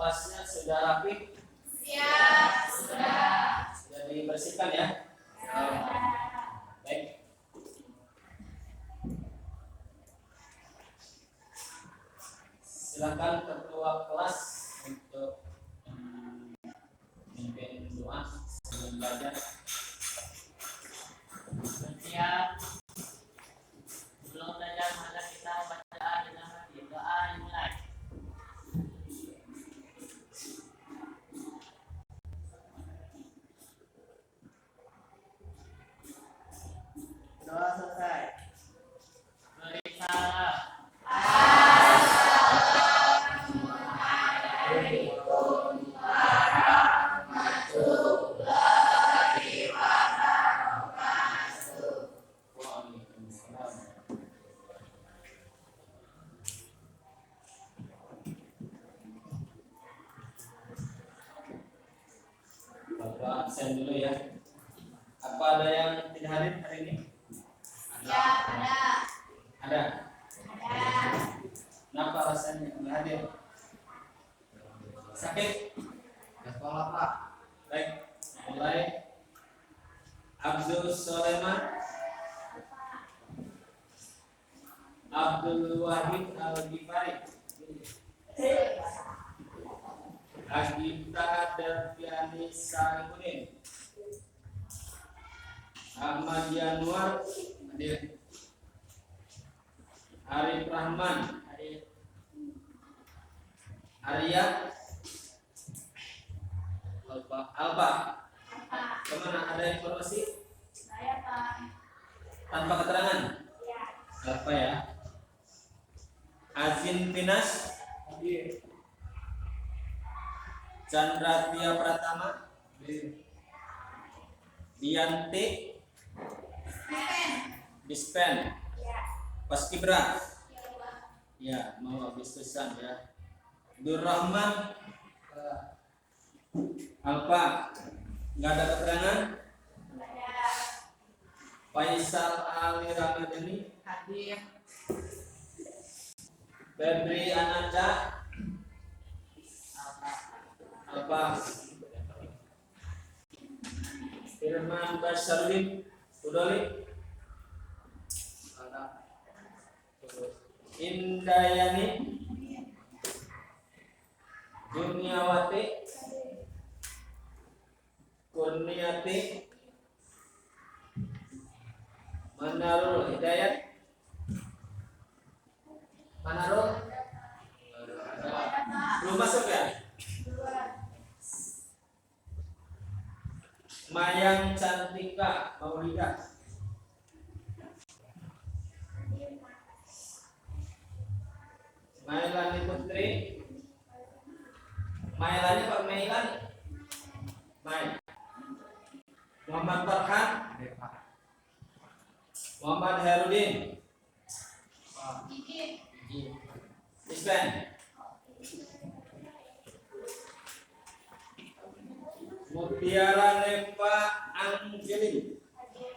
kelasnya sudah rapi? Siap, sudah. Sudah dibersihkan ya? Baik. Silakan ketua kelas untuk memimpin doa sebelum belajar. Siap. Sebelum belajar maka kita baca dengan hati. Doa dimulai. Doa selesai. Beri salam. Bapak absen dulu ya. Apa ada yang tidak hadir hari ini? Ya, ada. Ada. Ada. Kenapa rasanya tidak hadir? Sakit? Sekolah Pak. Baik, mulai. Abdul Soleman, Abdul Wahid Al-Ghifari, Agita Delviani Saripudin, Ahmad Yanuar hadir, Arif Rahman hadir, Arya Alba. Kemana ada informasi? Saya, Pak. Tanpa keterangan? Ya. Apa ya? Azin Pinas Hadir. Chandra Tia Pratama Hadir. Dianti Dispen Ya. Paskibra. Ya, Pak. Ya, mau habis tulisan ya. Durrahman Alfa. Nggak ada keterangan. Ada. Faisal Ali Ramadhani Hadir. Febri Ananda Alfa. Firman Basharudin Udoli Indayani Juniawati Kurniati Manarul Hidayat Manarul belum masuk ya? Mayang Cantika Maulida Mailani Putri Mailani Pak Mailani Mail Muhammad Farhan Hadir Pak. Muhammad Herudin Gigi. Isben Mutiara Nepa Angelin Hadir.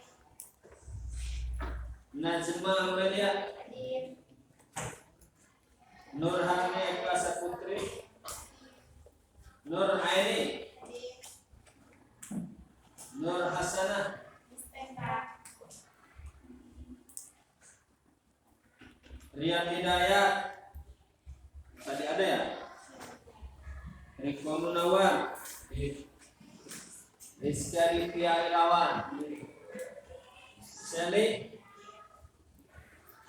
Najma Aurelia Hadir. Nurhani Eka Saputri Nur Aini Hadir. Nur Hasanah Musteka. Rian Hidayat tadi ada ya? Riko Munawar Rizka Rifia Irawan Shelly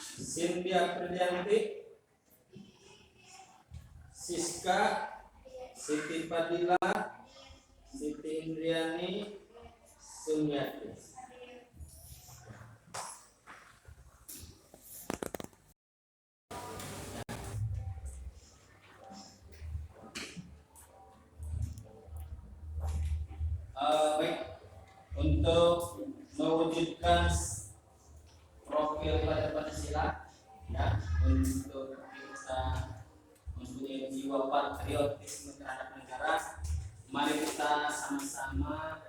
Cynthia Priyanti Siska Siti Fadila Siti Indriani Sumiati. Baik, untuk mewujudkan profil pada Pancasila ya, untuk kita mempunyai jiwa patriotisme terhadap negara, mari kita sama-sama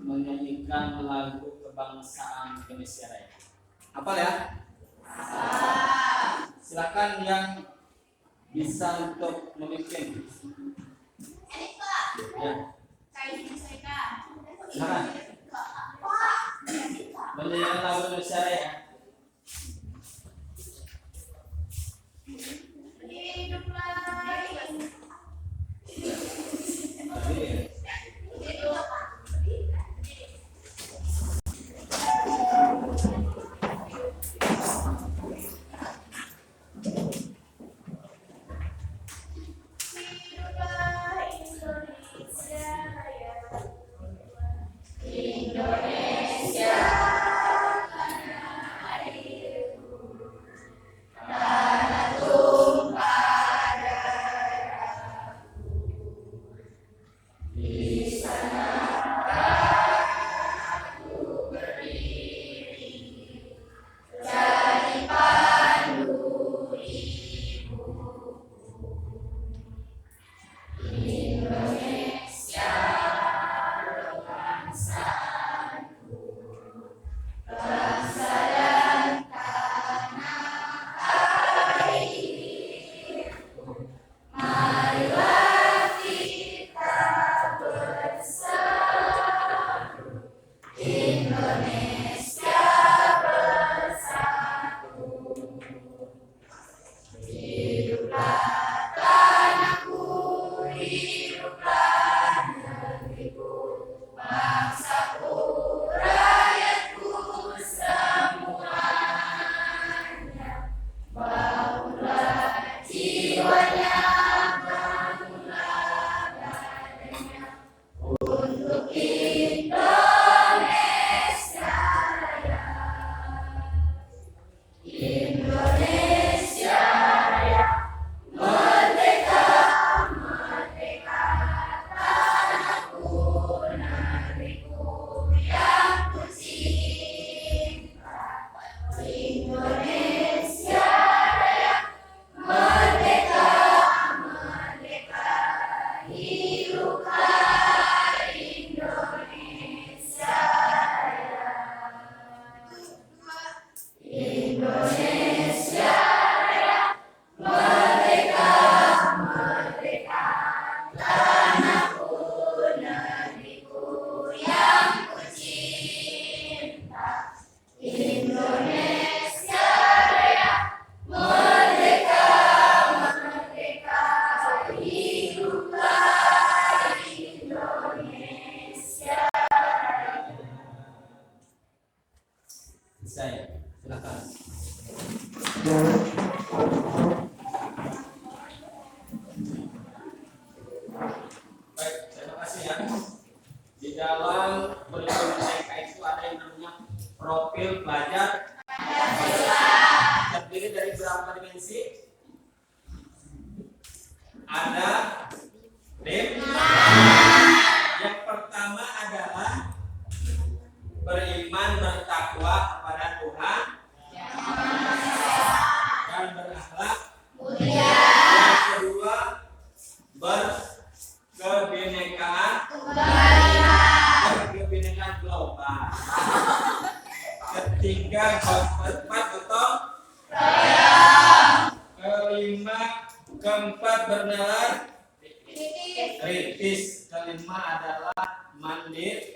menyanyikan lagu kebangsaan Indonesia Raya. Hafal ya? Silakan yang bisa untuk memimpin. Edit Pak. Ya. Kain disesuaikan. Silakan. Pak. Edit Pak. Menyanyikan lagu Indonesia Raya. Hiduplah Berdiri. Hiduplah Pak. Hiduplah Indonesia Raya. Indonesia tanah airku, tanah tumpah darahku. Di sana aku berdiri, jadi pandu ibuku. Indonesia bangsaku, bangsa dan tanah airku. Marilah kita bersatu, Indonesia bersatu. Hiduplah tanahku, hiduplah negeriku, bangsaku, rakyatku semuanya. Bangunlah jiwanya, bangunlah badannya, untuk Indonesia Raya. Indonesia Raya, merdeka, merdeka, tanahku, negeriku yang kucinta. Indonesia Raya, merdeka, merdeka, hiduplah Indonesia Raya. Indonesia Raya, merdeka, merdeka, tanahku, negeriku yang kucinta. Indonesia Raya, merdeka, merdeka, hiduplah Indonesia Raya. Saya, silakan. Baik, terima kasih ya. Di dalam kurikulum TK itu ada yang namanya profil pelajar terdiri dari berapa dimensi? Ada 5. Yang pertama adalah beriman bertakwa kepada Tuhan dan berakhlak mulia. Yang kedua berkebinekaan global. Ketiga keempat gotong kelima keempat bernalar kritis. Kelima adalah mandiri.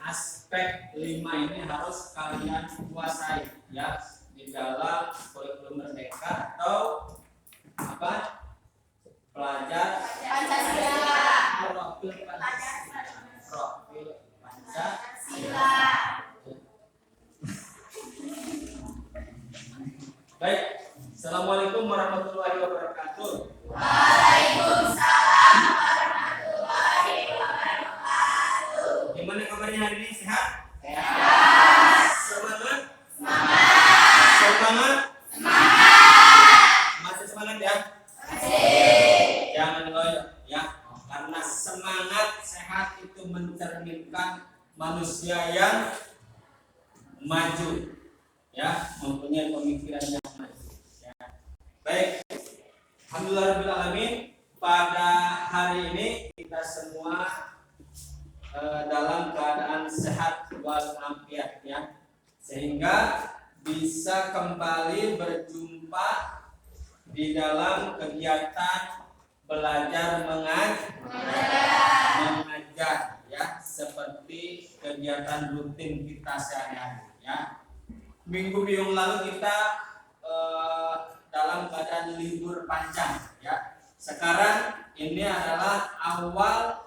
Aspek 5 ini harus kalian kuasai ya di dalam kurikulum merdeka atau apa? Pelajar Pancasila. Profil Pancasila. Profil Pancasila. Baik, assalamualaikum warahmatullahi wabarakatuh. Waalaikumsalam warahmatullahi wabarakatuh. Gimana kabarnya hari ini? Sehat? Sehat. Semangat? Semangat. Semangat? Semangat. Masih semangat ya? Masih. Jangan loyo ya, karena semangat sehat itu mencerminkan manusia yang maju ya, mempunyai pemikiran yang maju ya. Baik, alhamdulillah alamin, pada hari ini kita semua dalam keadaan sehat walafiat ya, sehingga bisa kembali berjumpa di dalam kegiatan belajar mengajar ya, seperti kegiatan rutin kita sehari-hari ya. Minggu lalu kita dalam keadaan libur panjang ya. Sekarang ini adalah awal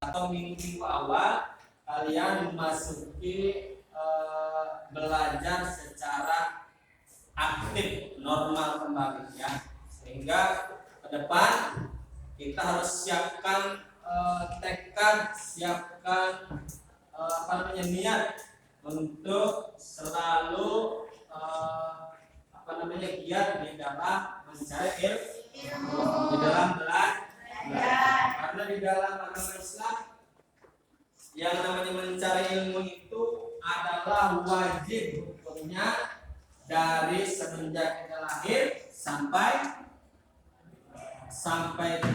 atau minggu awal kalian memasuki belajar secara aktif normal kembali ya. Sehingga ke depan kita harus siapkan tekad, siapkan niat untuk selalu giat di dalam mencari ilmu, di dalam belajar. Karena di dalam agama Islam yang namanya mencari ilmu itu adalah wajib hukumnya dari semenjak kita lahir sampai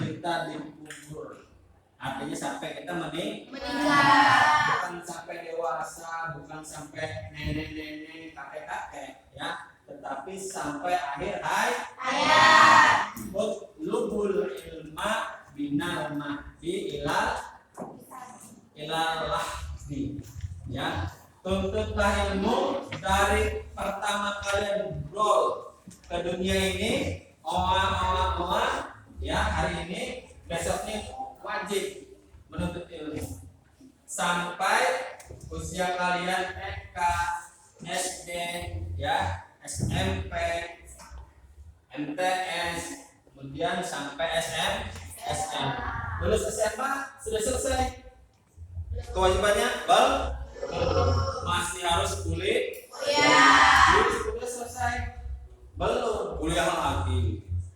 kita dikubur. Artinya sampai kita meninggal. Bukan sampai dewasa, bukan sampai nenek-nenek, kakek-kakek ya, tetapi sampai akhir hayat. Lubul ilma binal mahdi ilal lahdi ya. Tuntutlah ilmu dari pertama kalian brol ke dunia ini, oa ya, hari ini, besoknya wajib menuntut ilmu sampai usia kalian TK, SD ya, SMP, MTS, kemudian sampai SM. Lulus SMA sudah selesai kewajibannya? Masih harus kuliah. Kuliah selesai? Belum, kuliah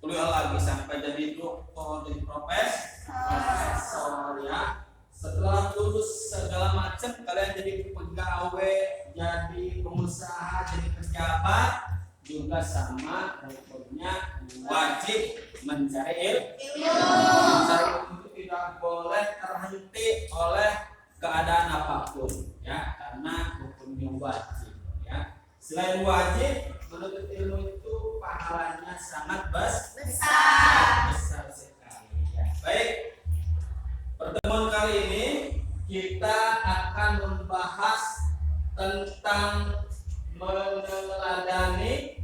lagi sampai jadi doktor, jadi profesor ya. Setelah lulus segala macam, kalian jadi pegawai, jadi pengusaha, jadi pejabat, juga sama hukumnya wajib mencari ilmu. Mencari ilmu itu tidak boleh terhenti oleh keadaan apapun ya, karena hukumnya wajib ya. Selain wajib, menuntut ilmu itu pahalanya sangat besar sekali ya. Baik, pertemuan kali ini kita akan membahas tentang meneladani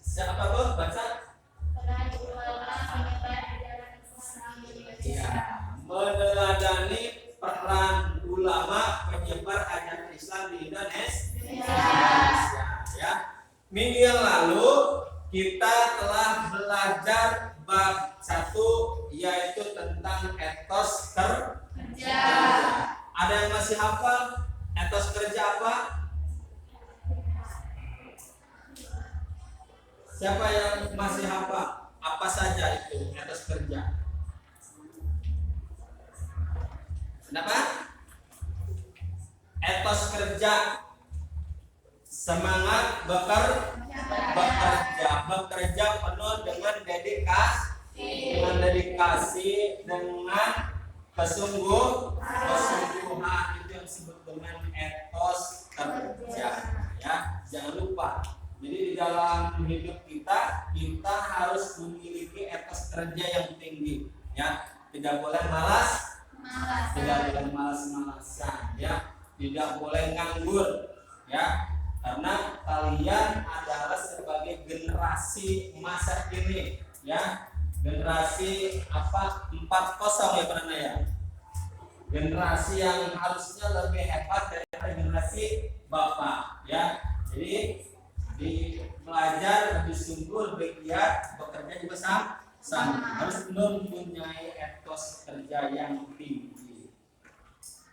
siapa tuh baca? Ya, meneladani peran ulama penyebar ajaran Islam di Indonesia. Ya. Minggu yang lalu kita telah belajar bab 1 yaitu tentang etos kerja. Ada yang masih hafal etos kerja apa? Siapa yang masih hafal? Apa saja itu etos kerja? Kenapa? Etos kerja, semangat bekerja penuh dengan dedikasi, dengan kesungguhan, itu yang disebut dengan etos kerja ya. Jangan lupa, jadi di dalam hidup kita harus memiliki etos kerja yang tinggi ya. Tidak boleh tidak boleh malas-malasan ya, tidak boleh nganggur ya, karena kalian adalah sebagai generasi masa kini ya, generasi 40 ya pernah ya, generasi yang harusnya lebih hebat daripada generasi bapak ya. Jadi belajar lebih sungguh, lebih giat, bekerja juga sama, harus mempunyai etos kerja yang tinggi.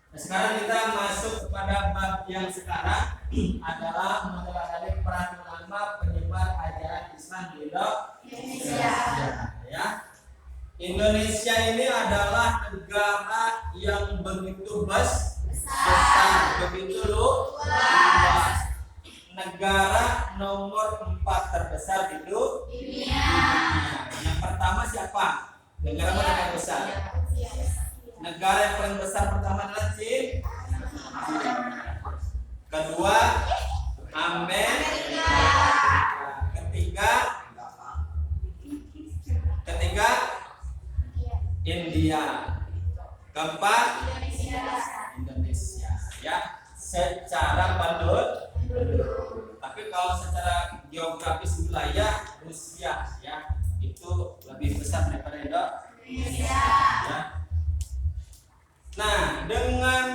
Nah, sekarang kita masuk kepada bab yang sekarang adalah meneladani peran ulama penyebar ajaran Islam di Indonesia. Ya. Indonesia ini adalah negara yang begitu besar, begitu luas. Negara nomor 4 terbesar di dunia. Yang pertama siapa? Negara mana yang besar? Negara yang paling besar pertama adalah China. Kedua Amerika. Ketiga India. Keempat, Indonesia. ya, secara penduduk. Tapi kalau secara geografis wilayah Rusia ya itu lebih besar daripada Indonesia. Ya. Nah, dengan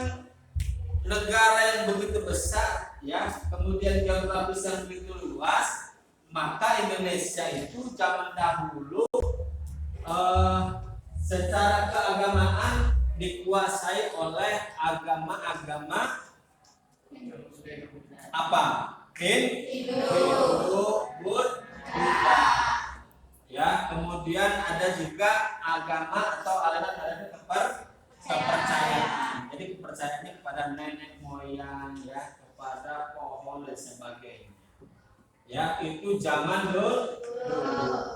negara yang begitu besar ya, kemudian geografis yang begitu luas, maka Indonesia itu zaman dahulu secara keagamaan dikuasai oleh agama-agama apa? Hindu, Buddha. Ya, kemudian ada juga agama atau aliran-aliran kepercayaan. Jadi kepercayaannya kepada nenek moyang ya, kepada pohon dan sebagainya. Ya, itu zaman dulu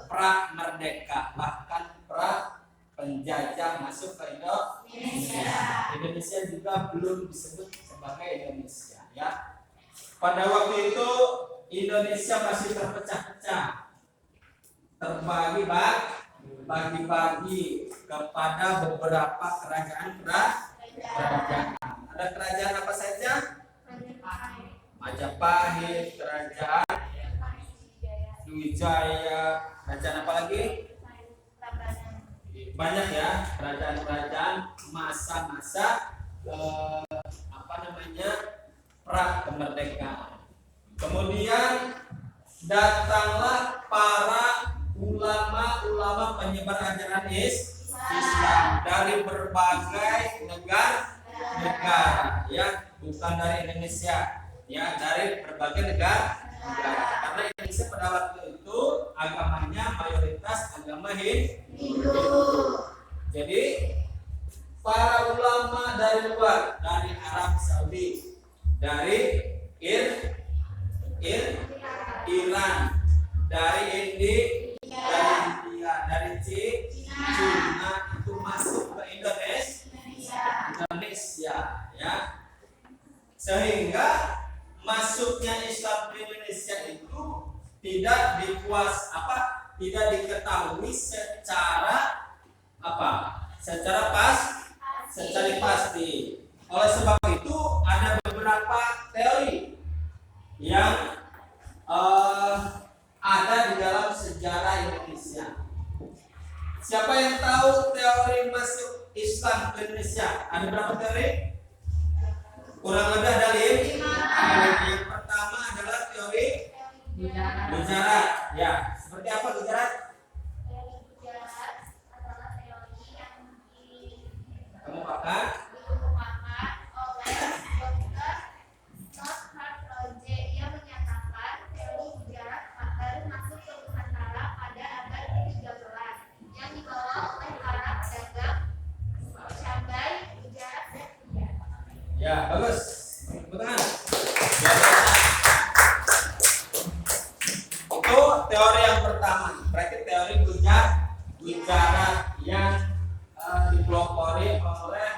pra merdeka, bahkan pra penjajah masuk ke Indonesia. Indonesia juga belum disebut sebagai Indonesia ya. Pada waktu itu Indonesia masih terpecah-pecah, terbagi-bagi kepada beberapa kerajaan. Ada kerajaan apa saja? Majapahit, kerajaan Sriwijaya, kerajaan apa lagi? Banyak ya, kerajaan-kerajaan masa-masa pra kemerdekaan. Kemudian datanglah para ulama-ulama penyebar ajaran Islam dari berbagai negara ya, bukan dari Indonesia ya, dari berbagai negara. Karena Indonesia pada waktu itu agamanya mayoritas agama Hindu. Jadi para ulama dari luar, dari Arab Saudi, dari Iran, dari India, dari Cina itu masuk ke Indonesia ya. Sehingga masuknya Islam di Indonesia itu tidak diketahui secara pasti. Oleh sebab itu ada beberapa teori yang ada di dalam sejarah Indonesia. Siapa yang tahu teori masuk Islam ke Indonesia? Ada berapa teori? Kurang lebih ada 5. Yang pertama adalah teori Gujarat. Ya, seperti apa Gujarat? Teori Gujarat adalah teori yang Kemukakan dikemukakan oleh Dr. Northard Roje. Ia menyatakan teori Gujarat baru masuk ke Nusantara pada abad ke-13 yang dibawa oleh para pedagang cabai Gujarat dan India. ya, bagus. Tepuk tangan. Itu teori yang pertama. Berarti teori Gujarat yang dipelopori oleh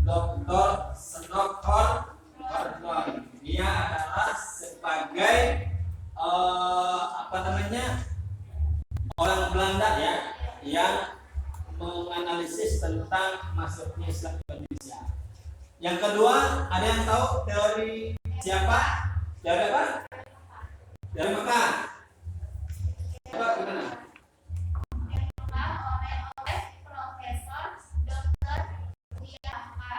Dr. Snowcott Gordon. Dia adalah sebagai orang Belanda ya, yang menganalisis tentang masuknya Islam ke Indonesia. Yang kedua, ada yang tahu teori siapa? Teori apa? Teori Mekah. Coba gimana? Yang pertama oleh Profesor Dr. Wiaka.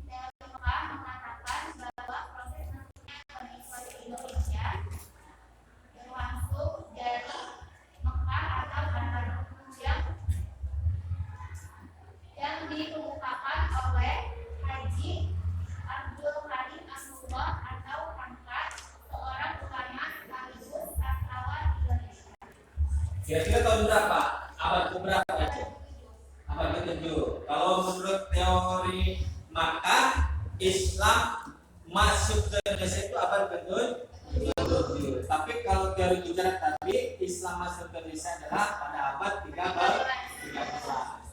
Teori Mekah mengatakan bahwa proses masuknya ke Indonesia berlangsung dari Mekah atau Tanah yang dikemukakan oleh Haji Abdul Halim Asmullah atau Hamka, seorang ulama sekaligus sastrawan Indonesia. Kira-kira tahun berapa? Abad keberapa itu? Abad ke-7. Kalau menurut teori maka Islam masuk ke Indonesia itu abad ke-7. Tapi kalau teori Gujarat tadi, Islam masuk ke Indonesia adalah pada abad 13.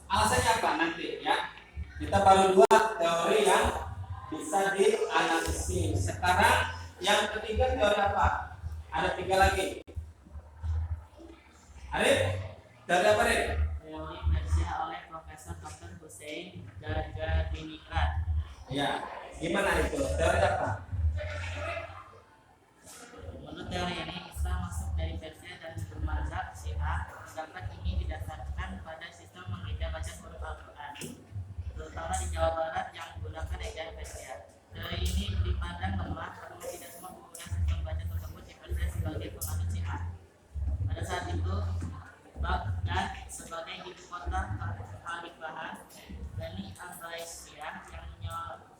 Alasannya apa nanti ya? Kita baru 2 teori yang bisa dianalisis. Sekarang yang ketiga teori apa? Ada 3 lagi. Arif, teori apa Arif? Teori Persia oleh Profesor Hasan Dr. Hussein Dargadiningrat. Ya, gimana itu? Teori apa? Menurut teori ini, Islam masuk dari Persia dan bermazhab Syiah. Pendapat ini didasarkan pada sistem mengeja baca huruf Al-Quran, terutama di Jawa Barat yang menggunakan ejaan Persia. Teori ini dipandang lemah karena tidak semua pengguna sistem baca tersebut dipercaya sebagai penganut Syiah. Pada saat itu, Baghdad sebagai ibu kota Khalifahan Bani Abbasiyah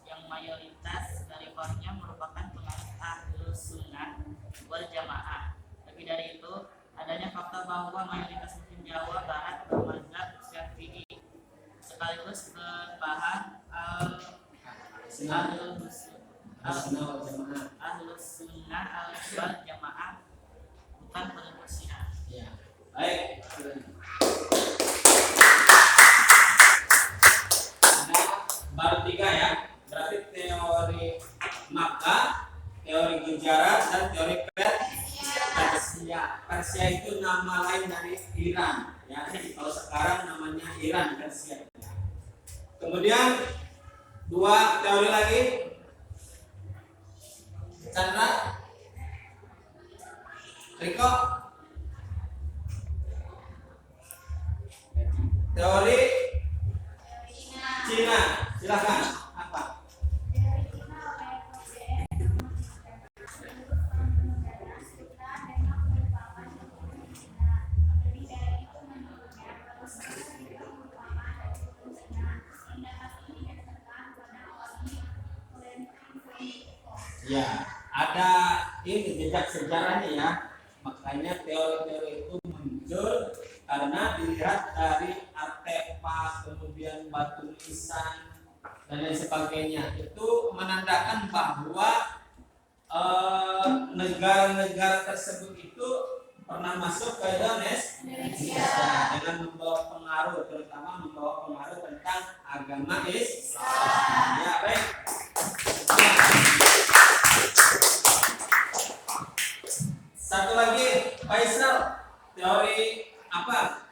yang mayoritas dari kaumnya merupakan penganut Ahlus Sunnah wal Jamaah. Lebih dari itu, adanya fakta bahwa mayoritas Muslim Jawa Barat bermazhab Syafi'i sekaligus berpaham Ahlus Sunnah wal Jamaah bukan pengikut Syiah. Ya. Baik. Ada baru 3 ya. Berarti teori Makkah, teori Gujarat, dan teori Persia. Persia itu nama lain dari Iran. Ya, kalau sekarang namanya Iran, Persia. Kemudian 2 teori lagi. Chandra, Riko, teori Cina, silakan. Apa? Teori Cina oleh Prof. Menurut penelitian, Sutra memang merupakan turun Cina. Lebih dari itu, menurutnya, Palestina juga merupakan dari turun Cina. Pendapat ini didasarkan pada Oli Clemenceau. Ya, ada ini jejak sejarahnya ya. Makanya teori-teori itu muncul karena dilihat dari artefak, kemudian batu nisan dan lain sebagainya. Itu menandakan bahwa negara-negara tersebut itu pernah masuk ke Indonesia dengan membawa pengaruh, terutama membawa pengaruh tentang agama Islam. Ya, baik. Satu lagi, Faisal, teori apa?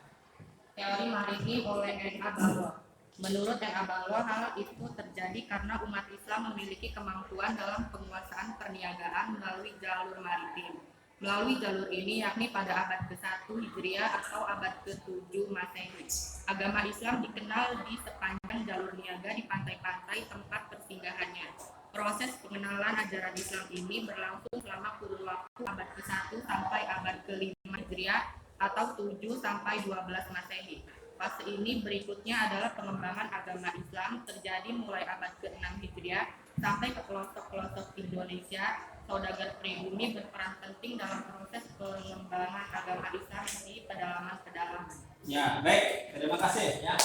Teori maritim oleh N.A. Balwa. Menurut N.A. Balwa, hal itu terjadi karena umat Islam memiliki kemampuan dalam penguasaan perniagaan melalui jalur maritim. Melalui jalur ini yakni pada abad ke-1 Hijriah atau abad ke-7 Masehi. Agama Islam dikenal di sepanjang jalur niaga di pantai-pantai tempat persinggahannya. Proses pengenalan ajaran Islam ini berlangsung selama kurun waktu abad ke-1 sampai abad ke-5 Hijriah atau 7 sampai 12 Masehi. Fase ini berikutnya adalah pengembangan agama Islam terjadi mulai abad ke-6 Hijriah sampai ke pelosok-pelosok Indonesia. Saudagar pribumi berperan penting dalam proses pengembangan agama Islam di pedalaman-pedalaman. Ya, baik. Terima kasih ya.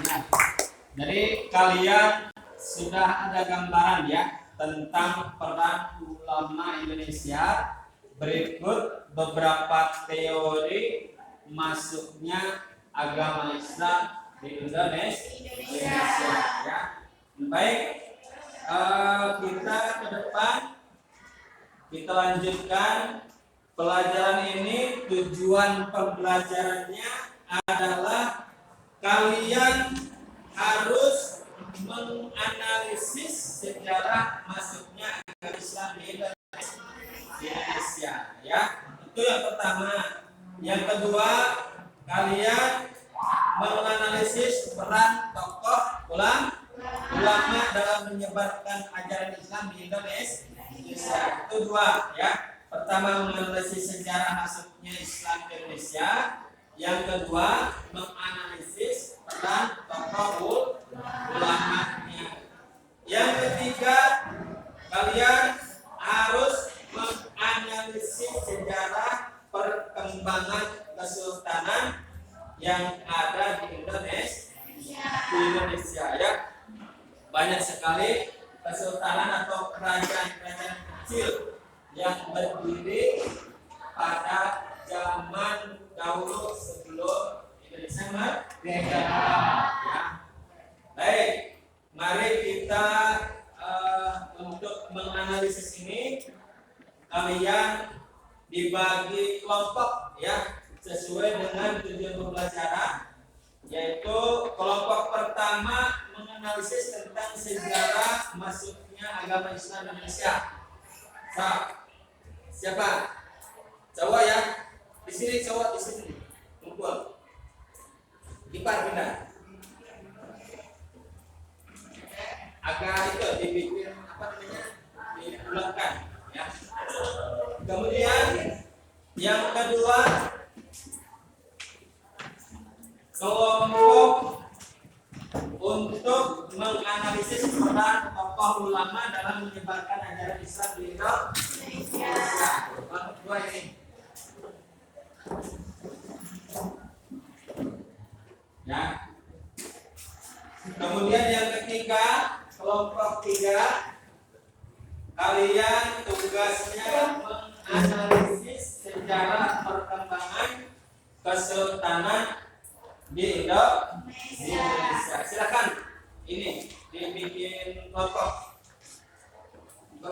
Ya. Jadi kalian sudah ada gambaran ya tentang peran ulama Indonesia. Berikut beberapa teori masuknya agama Islam di Indonesia ya. Baik, kita ke depan kita lanjutkan pelajaran ini. Tujuan pembelajarannya adalah kalian harus menganalisis sejarah masuknya agama Islam di Indonesia ya. Itu yang pertama. Yang kedua, kalian menganalisis peran tokoh ulama dalam menyebarkan ajaran Islam di Indonesia. Itu 2 ya. Pertama, menganalisis sejarah masuknya Islam ke Indonesia. Yang kedua, menganalisis peran tokoh ulamanya. Yang ketiga, kalian harus menganalisis sejarah perkembangan kesultanan yang ada di Indonesia ya. Banyak sekali kesultanan atau kerajaan-kerajaan kecil yang berdiri pada zaman dahulu sebelum Indonesia merdeka ya. Baik, mari kita untuk menganalisis ini kalian dibagi kelompok ya. sesuai dengan tujuan pembelajaran, yaitu kelompok pertama menganalisis tentang sejarah masuknya agama Islam di Indonesia. Siapa? Cowok ya? Di sini cowok, di sini. Kumpul. Ipar pindah. Agak itu dibikin apa namanya? Dipulangkan ya. Kemudian yang kedua, kelompok untuk menganalisis peran tokoh ulama dalam menyebarkan ajaran Islam di Indonesia. Kelompok dua ini. Ya. Kemudian yang ketiga, kelompok tiga, kalian tugasnya menganalisis sejarah perkembangan kesultanan di Indonesia. Silakan ini dibikin kelompok. Ya.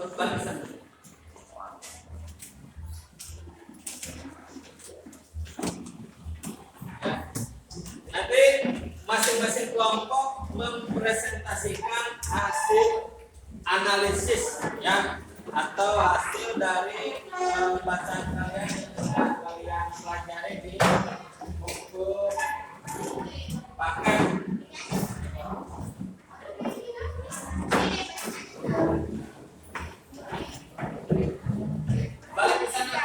Nanti masing-masing kelompok mempresentasikan hasil analisis ya, atau hasil dari bacaan kalian yang sudah kalian pelajari di buku paket. Balik ke sana.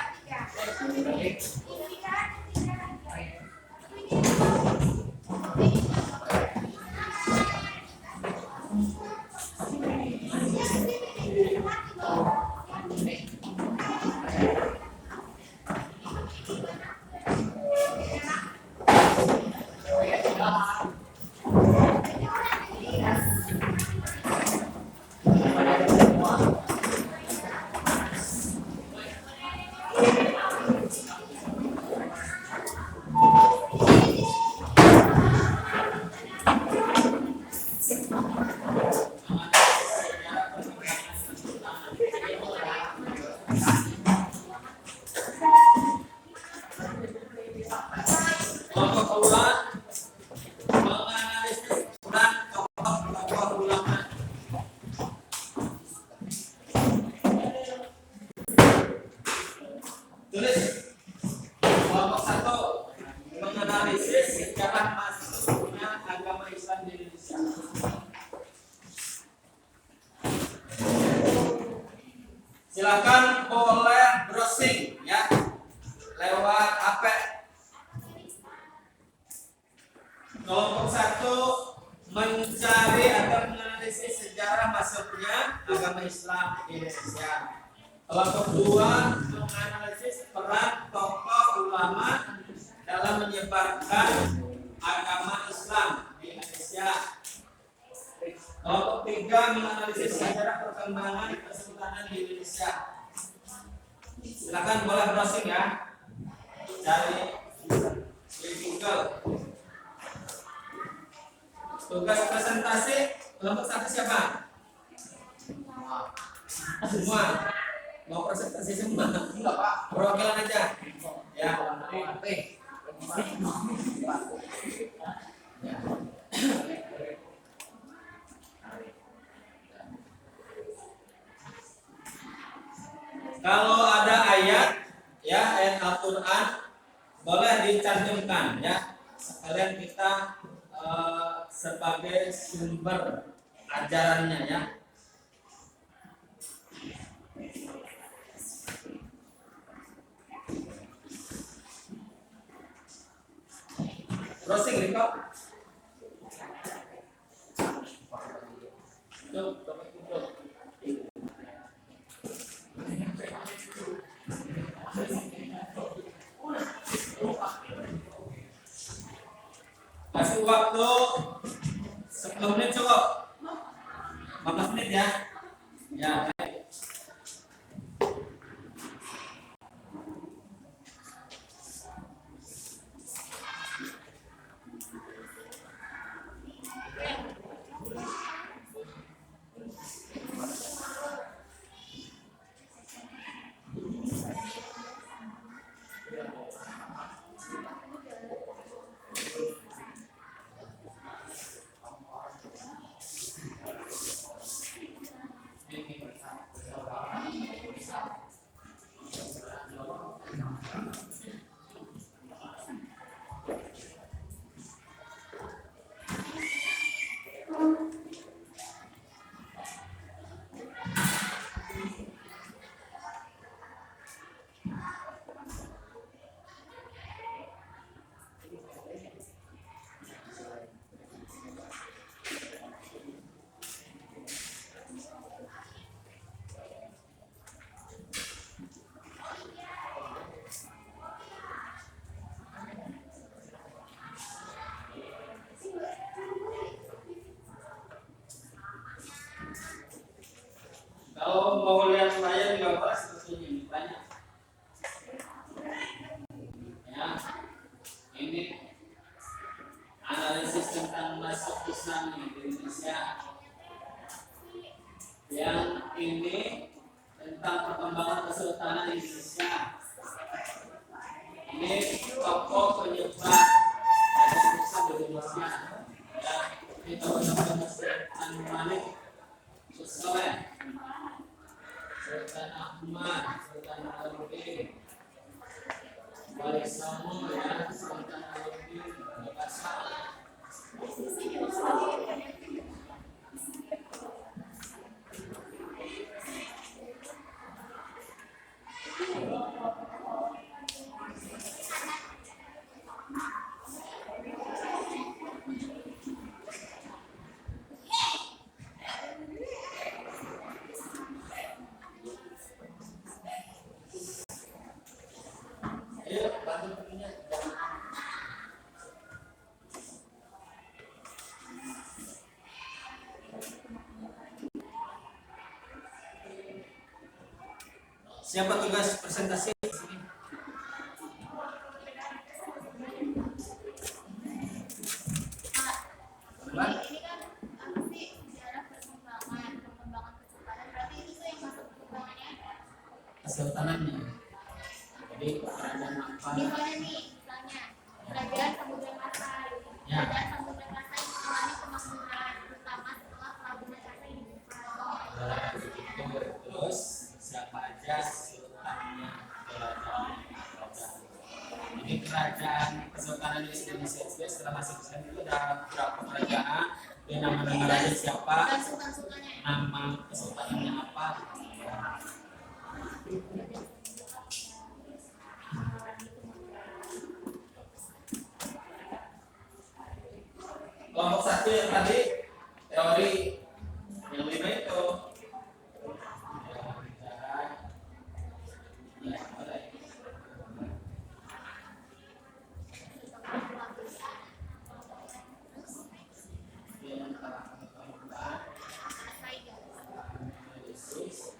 Kelompok kedua menganalisis peran tokoh ulama. Tulis. Kelompok satu menganalisis sejarah masuknya agama Islam di Indonesia. Silakan boleh browsing ya lewat HP. Kelompok satu mencari atau menganalisis sejarah masuknya agama Islam di Indonesia. Kelompok dua menganalisis peran tokoh ulama dalam menyebarkan agama Islam di Indonesia. Kelompok tiga menganalisis sejarah perkembangan kesultanan di Indonesia. Silakan boleh browsing ya, cari di Google. Tugas presentasi kelompok satu siapa? Semua. Mau presentasi semua? Enggak, Pak. Perwakilan aja. Ya. Kalau ada ayat ya, ayat Al-Qur'an boleh dicantumkan ya. Sekalian kita sebagai sumber ajarannya ya. Browsing Riko. Kasih waktu 10 menit cukup. 15 menit ya. Ya. Balik sama ya, Sultan Aluddin Makassar. Ayo bantu punya. Siapa tugas presentasi di sini? Teman? Ini kan apa sih sejarah perkembangan kesultanan, berarti itu tuh yang masuk perkembangannya Kesultanannya. Jadi kerajaan apa? misalnya nih, misalnya kerajaan Samudra Kasai. Ya. Kerajaan Samudra Kasai mengalami kemakmuran terutama setelah pelabuhan Kasai dibuka. Gitu. Terus siapa aja sultannya kerajaan? Jadi kerajaan Kesultanan Indonesia itu setelah masuk Islam itu ada beberapa kerajaan dan nama negaranya siapa, Dan sultan-sultannya. nama kesultanannya apa? Kelompok satu yang tadi teori yang lima itu. Ya, boleh. Yang pertama, Kasai ya. analisis,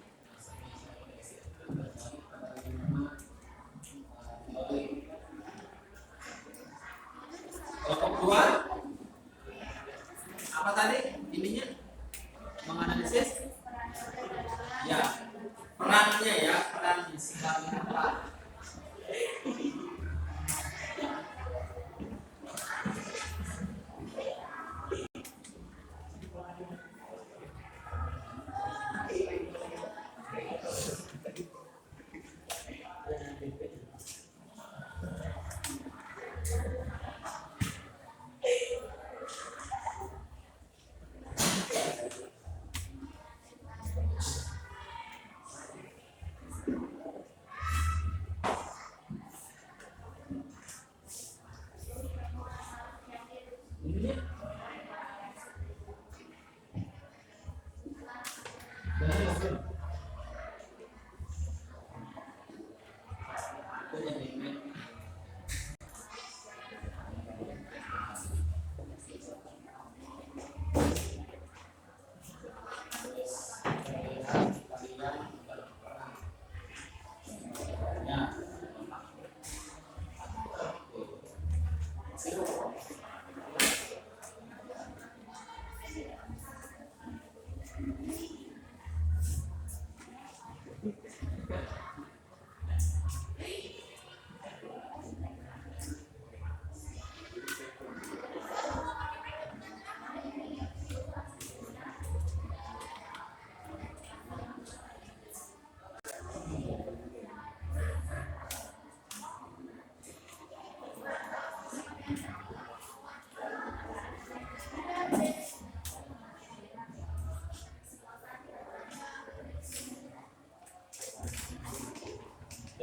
kelompok dua apa tadi ininya menganalisis ya perannya ya perannya sebagai apa. Ininya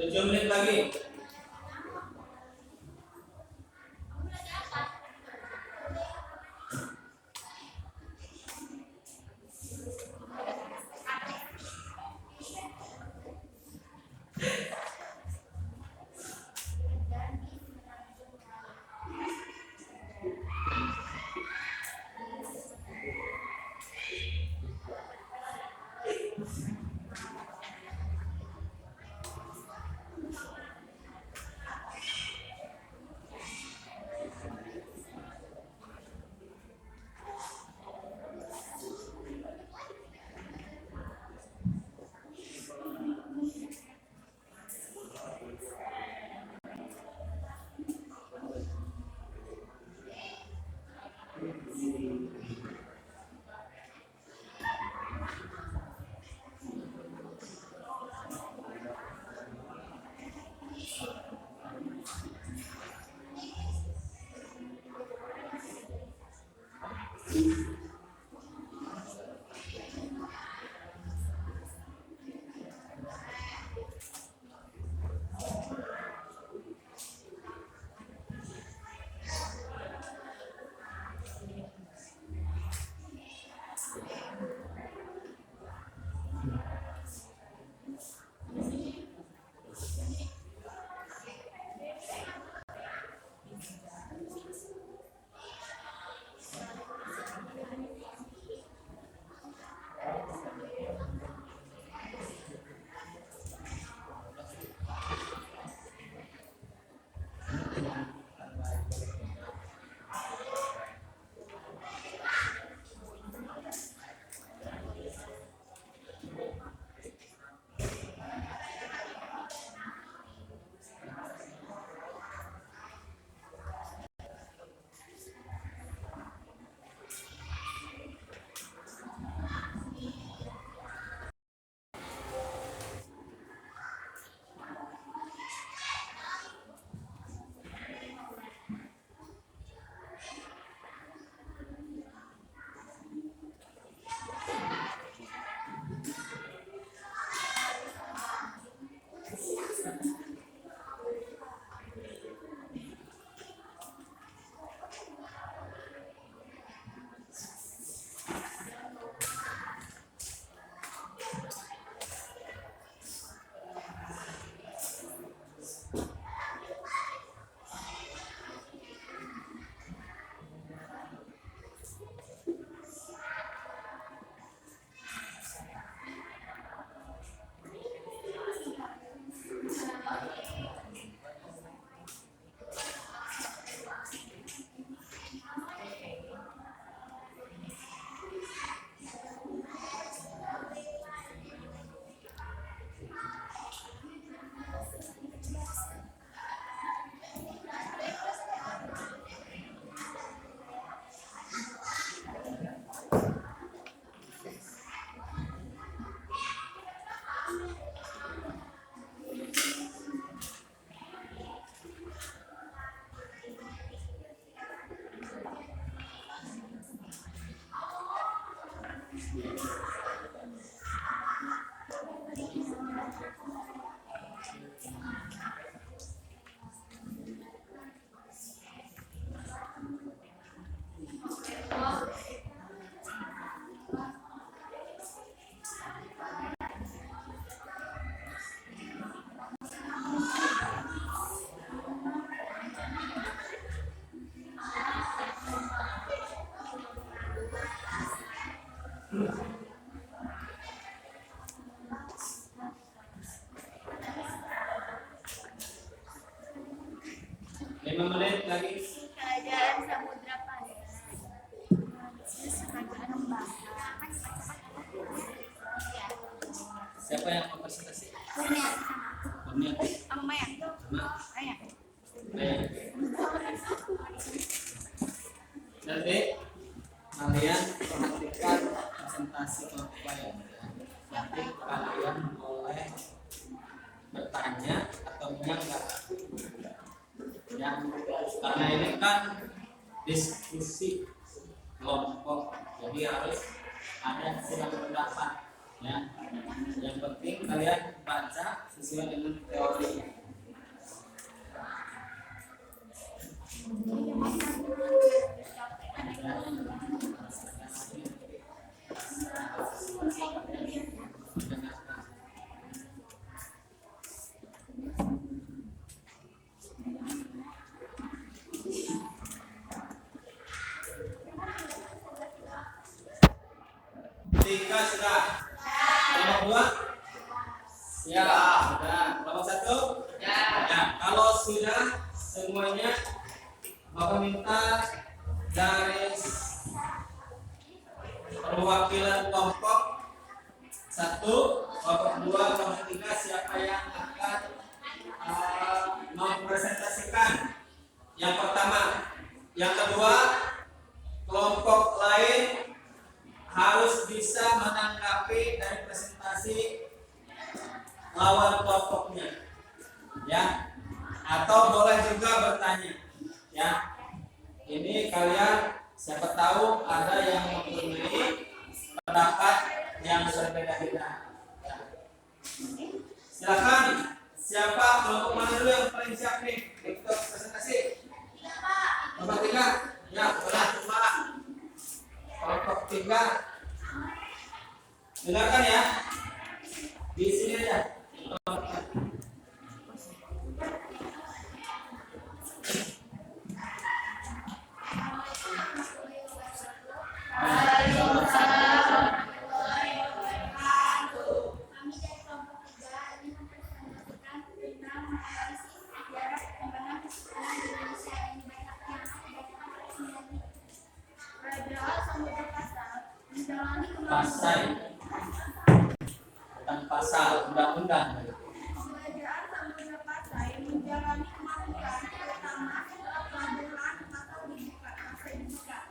tujuh menit lagi. 5 menit lagi. Kerajaan Samudra Pasai. Kerajaan Bahasa. Ya. Siapa yang mau presentasi? Kurniati. Kurniati. Sama Maya. Sama Maya. Maya. Nanti kalian perhatikan presentasi PowerPoint. Nanti kalian boleh bertanya atau menyanggah. Ya, karena ini kan diskusi kelompok, jadi harus ada sidang pendapat. Ya, yang penting kalian baca sesuai dengan teori. Tiga sudah. Kelompok dua? Ya, sudah. Kelompok satu? Ya. Kalau sudah semuanya, Bapak minta garis perwakilan kelompok satu, kelompok dua, kelompok tiga, siapa yang akan mempresentasikan? Yang pertama, yang kedua, kelompok lain harus bisa menanggapi dari presentasi lawan kelompoknya, ya, atau boleh juga bertanya, ya. Ini kalian siapa tahu ada yang mempunyai pendapat yang berbeda-beda. Ya. Silakan, siapa kelompok mana dulu yang paling siap nih untuk presentasi? Kelompok tiga, ya, boleh, Pak. Kelompok tiga, dengarkan ya, di sini aja. Kami dari kelompok 3 ingin mempresentasikan tentang menganalisis sejarah perkembangan kesultanan Indonesia yang dibacakan oleh Kerajaan Samudra Pasai menjalani Pasai, bukan pasal, undang-undang. Kerajaan Samudra Pasai menjalani kemajuan terutama setelah pelabuhan atau dibuka Pasai dibuka.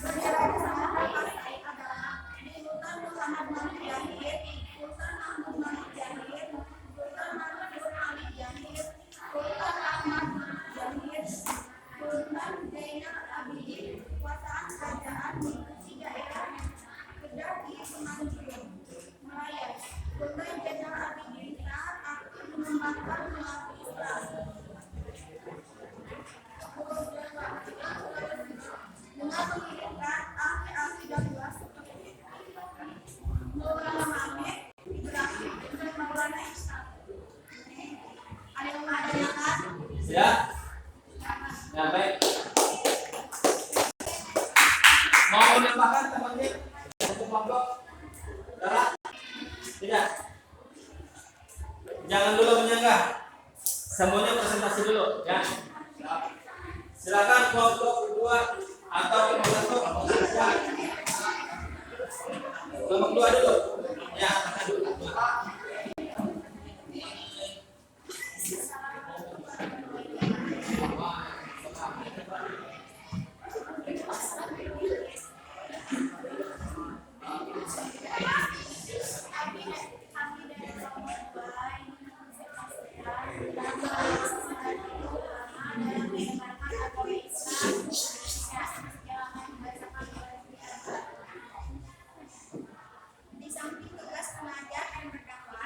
Kerajaan Samudra Pasai adalah Sultan Muhammad Malik Jahir, Sultan Mahmud Malik Jahir, Sultan Mansur Malik Jahir, Sultan Ahmad Malik Jahir, Sultan Zainal Abidin, kekuasaan kerajaan mengikuti daerah Kedah di Semenanjung Malaya. Sultan Zainal Abidin sangat aktif mengembangkan umat Islam. Dengan mengirimkan ahli-ahli dari luar seperti Maulana Mahmud, Ibrahim, dan Maulana Ishaq. Ada yang mau ditanyakan? Siap? Ya, baik. Mau menambahkan temannya satu kelompok? Tidak? Tidak? Jangan dulu menyanggah. Semuanya presentasi dulu, ya. Silakan kelompok kedua atau kelompok satu. Ya. Kelompok dua dulu. Ya, dulu. Di samping tugas pengajar dan berdakwah,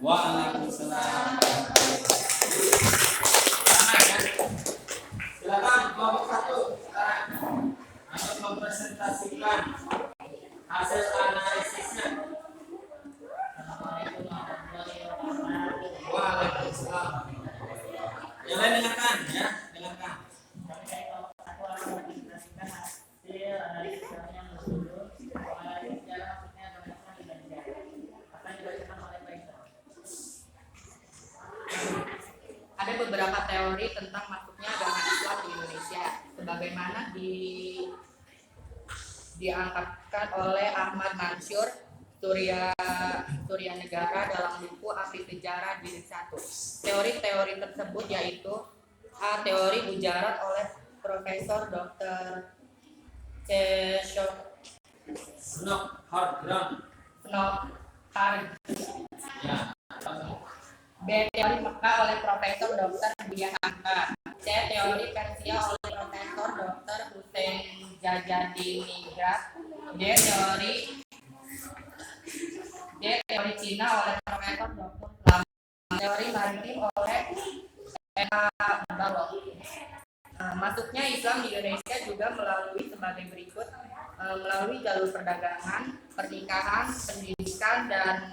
Waalaikumsalam. Silakan kelompok 1 sekarang untuk mempresentasikan hasil analisisnya. Assalamualaikum warahmatullahi wabarakatuh. Waalaikumsalam. Yang lain dengarkan ya, dengarkan. Kami dari kelompok 1 akan mempresentasikan hasil analisis kami yang menurut mengenai sejarah masuknya agama Islam di Indonesia. Akan dibacakan oleh Pak Isra. Ada beberapa teori tentang masuknya agama Islam di Indonesia, sebagaimana diangkatkan oleh Ahmad Mansur Surya Negara dalam buku Api Sejarah Jilid 1. Teori-teori tersebut yaitu A. Teori Gujarat oleh Profesor Dr. Snok Hardground. Ya. B. Teori Mekah oleh Profesor Dr. Budiah Hamka. C. Teori Persia oleh Profesor Dr. Hussein Jajadiningrat. D. Teori Cina oleh Profesor Dr. Lam. Teori Maritim oleh Eka Balok. Masuknya Islam di Indonesia juga melalui sebagai berikut, melalui jalur perdagangan, pernikahan, pendidikan, dan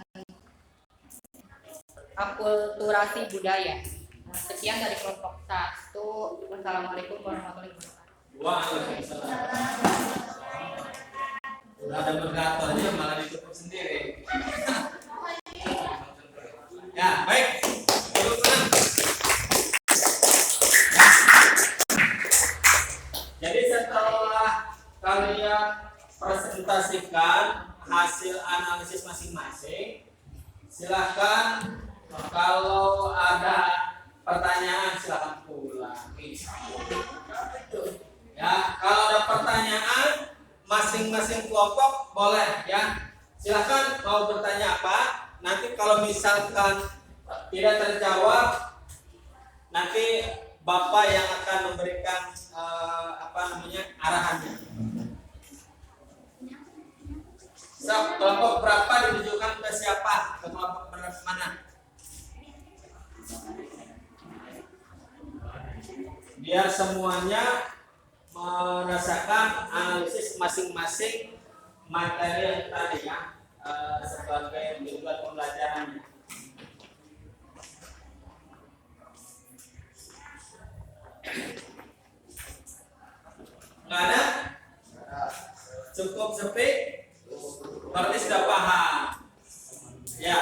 akulturasi budaya. Sekian dari kelompok 1. Wassalamualaikum warahmatullahi wabarakatuh. Waalaikumsalam. Udah ada moderatornya malah ditutup sendiri. Ya, baik. Duduk tenang. Jadi setelah kalian presentasikan hasil analisis masing-masing, silakan kalau ada pertanyaan silakan pulang. Ya, kalau ada pertanyaan masing-masing kelompok boleh ya. Silakan mau bertanya apa. Nanti kalau misalkan tidak terjawab, nanti Bapak yang akan memberikan arahannya. So, kelompok berapa ditujukan ke siapa? Ke kelompok mana? Biar semuanya merasakan analisis masing-masing materi yang tadi ya, sebagai tujuan pembelajarannya. Nggak ada? Cukup sepi? Berarti sudah paham. Ya,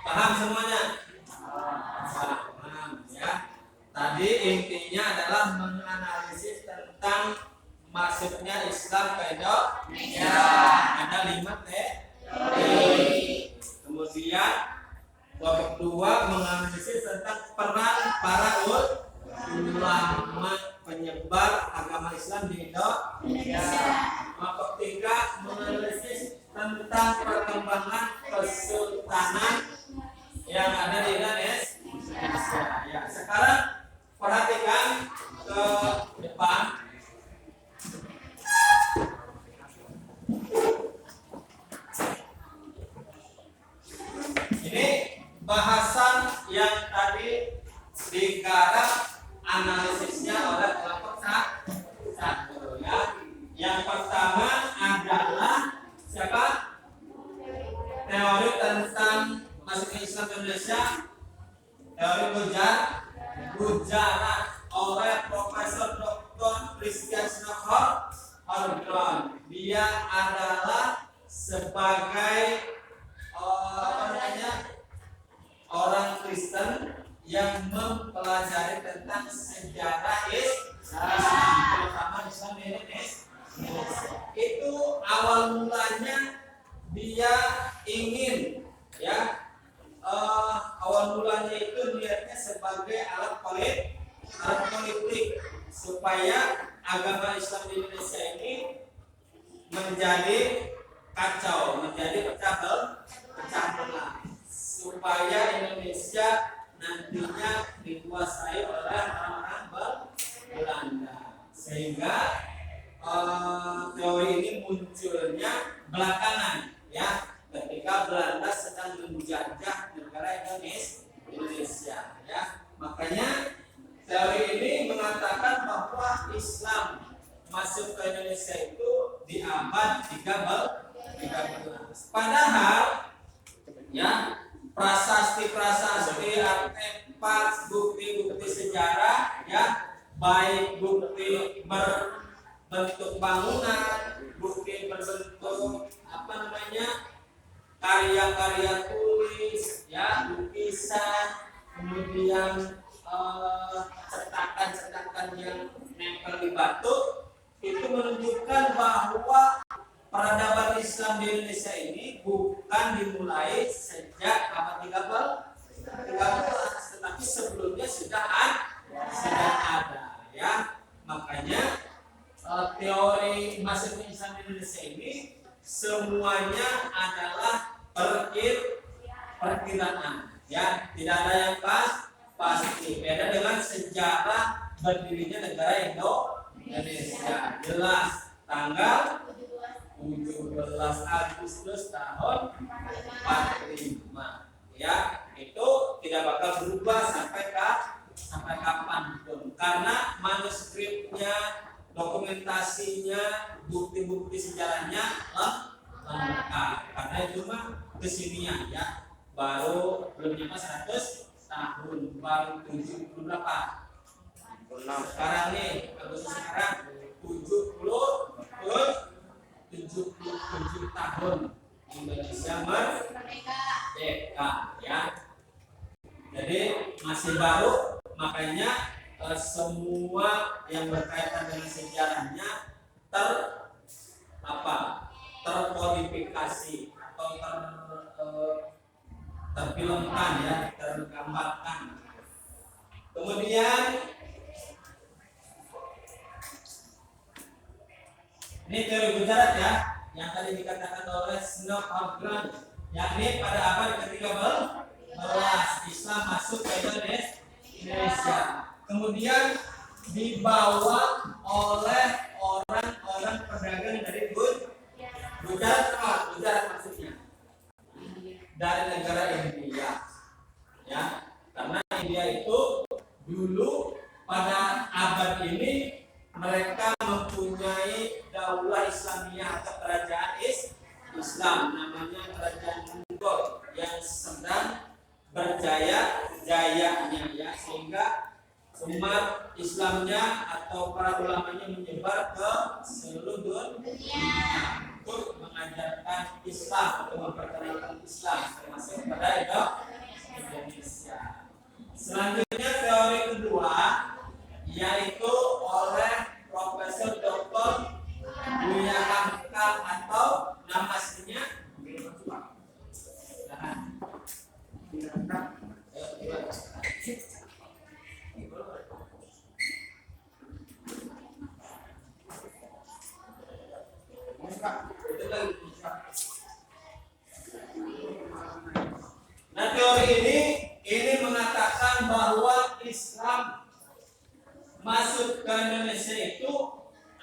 paham semuanya? Paham ya. Tadi intinya adalah menganalisis tentang masuknya Islam ke Indonesia. Ada 5 teori. Kemudian kelompok 2 menganalisis tentang peran para ulama penyebar agama Islam di Indonesia. Kelompok 3 menganalisis tentang perkembangan kesultanan yang ada di Indonesia. Ya, sekarang perhatikan ke depan. Ini bahasan yang tadi digarap analisisnya oleh kelompok 1 ya. Yang pertama adalah siapa? Teori tentang masuknya Islam ke Indonesia. Teori Gujarat oleh Profesor Dr. Christian Snok Hardground. Dia adalah sebagai orang Kristen yang mempelajari tentang sejarah Islam, terutama Islam di Indonesia. Itu awal mulanya dia ingin ya, awal mulanya itu niatnya sebagai alat politik supaya agama Islam di Indonesia ini menjadi kacau, menjadi pecah belah, supaya Indonesia nantinya dikuasai oleh orang-orang Belanda. Sehingga teori ini munculnya belakangan ya, ketika Belanda sedang menjajah Indonesia. Ya, makanya teori ini mengatakan bahwa Islam masuk ke Indonesia itu di abad 13. Padahal ya prasasti-prasasti, artefak, bukti-bukti sejarah ya, baik bukti berbentuk bangunan, bukti berbentuk karya-karya tulis ya, lukisan, kemudian cetakan-cetakan yang nempel di batu, itu menunjukkan bahwa peradaban Islam di Indonesia ini bukan dimulai sejak abad 13, tetapi sebelumnya sudah ada ya. Makanya teori masuknya Islam di Indonesia ini semuanya adalah perkiraan ya, tidak ada yang pasti. Beda dengan sejarah berdirinya negara Indonesia. Jelas tanggal 17 Agustus tahun 45 ya, itu tidak bakal berubah sampai kapanpun, karena manuskripnya, dokumentasinya, bukti-bukti sejarahnya lengkap. Karena itu mah kesinian ya, baru belum nyampe 100 tahun, baru 70 berapa? Sekarang nih, Agustus sekarang 77 tahun Indonesia merdeka ya. Jadi masih baru, makanya semua yang berkaitan dengan sejarahnya terkodifikasi atau terfilmkan ya, tergambarkan. Kemudian ini teori Gujarat ya, yang tadi dikatakan oleh Snow Hogland, yakni pada abad ke-13 Islam masuk ke Indonesia. Kemudian dibawa oleh orang-orang pedagang dari Gujarat maksudnya dari negara India ya, karena India itu dulu pada abad ini mereka mempunyai daulah Islamiyah atau kerajaan Islam, namanya kerajaan Mongol, yang sedang berjaya-jayanya ya, sehingga umat Islamnya atau para ulamanya menyebar ke seluruh dunia untuk mengajarkan Islam atau memperkenalkan Islam, termasuk pada Indonesia. Selanjutnya teori kedua, yaitu oleh Profesor Dr. Buya Hamka, atau nama aslinya Nah, teori ini mengatakan bahwa Islam masuk ke Indonesia itu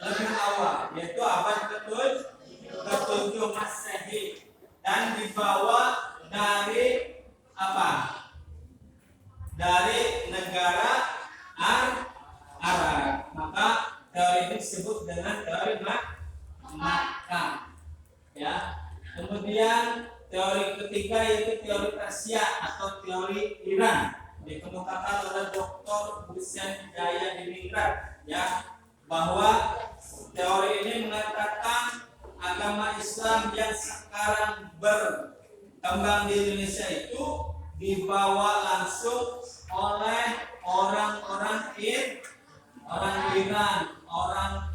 lebih awal, yaitu abad ke-7 Masehi, dan dibawa dari apa? Dari negara Arab. Maka teori ini disebut dengan teori Makkah. Ya. Kemudian teori ketiga yaitu teori Persia atau teori Iran, dikemukakan oleh Dr. Hussein Jaya Diningrat ya, bahwa teori ini mengatakan agama Islam yang sekarang berkembang di Indonesia itu dibawa langsung oleh orang-orang Iran, orang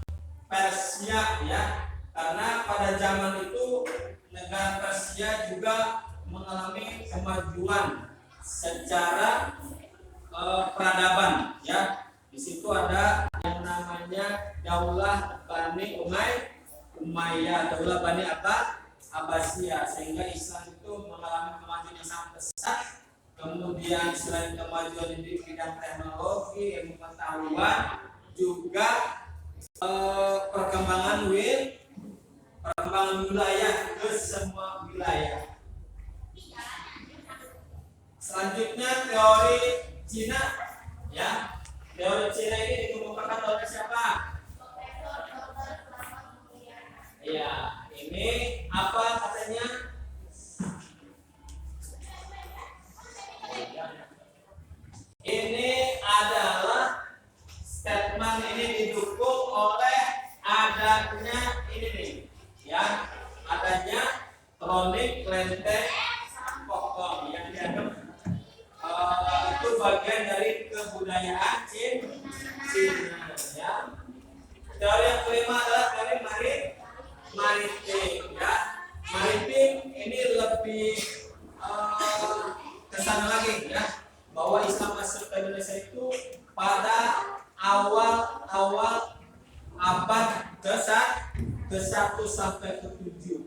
Persia ya, karena pada zaman itu negara Persia juga mengalami kemajuan secara peradaban ya. Di situ ada yang namanya Daulah Bani Umayyah, Daulah Bani Abbasiyah, sehingga Islam itu mengalami kemajuan yang sangat pesat. Kemudian selain kemajuan di bidang teknologi, ilmu pengetahuan, juga perkembangan wilayah ke semua wilayah. Selanjutnya teori Cina, ya. Teori Cina ini dikemukakan oleh siapa? Iya, ini apa katanya? Ini adalah statement ini didukung oleh adanya ini nih, ya, adanya kronik lenteng pokok yang dianggap itu bagian dari kebudayaan Cina, ya. Teori yang kelima adalah teori maritim, ya. Maritim ini lebih kesana lagi, ya, bahwa Islam masuk ke Indonesia itu pada awal abad ke-1 sampai ke-7.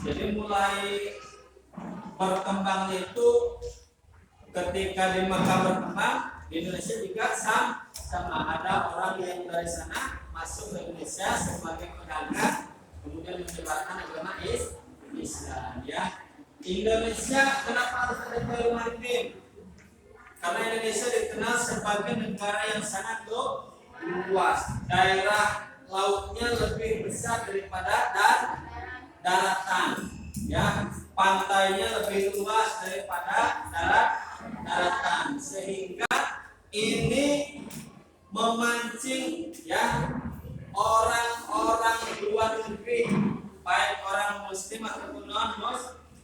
Jadi mulai berkembangnya itu ketika di Makkah berkembang, di Indonesia juga sama ada orang yang dari sana masuk ke Indonesia sebagai pedagang, kemudian menyebarkan agama Islam, ya. Indonesia kenapa harus ada teori maritim? Karena Indonesia dikenal sebagai negara yang sangat luas, daerah lautnya lebih besar daripada daratan, ya, pantainya lebih luas daripada daratan, sehingga ini memancing, ya, orang-orang luar negeri, baik orang Muslim ataupun non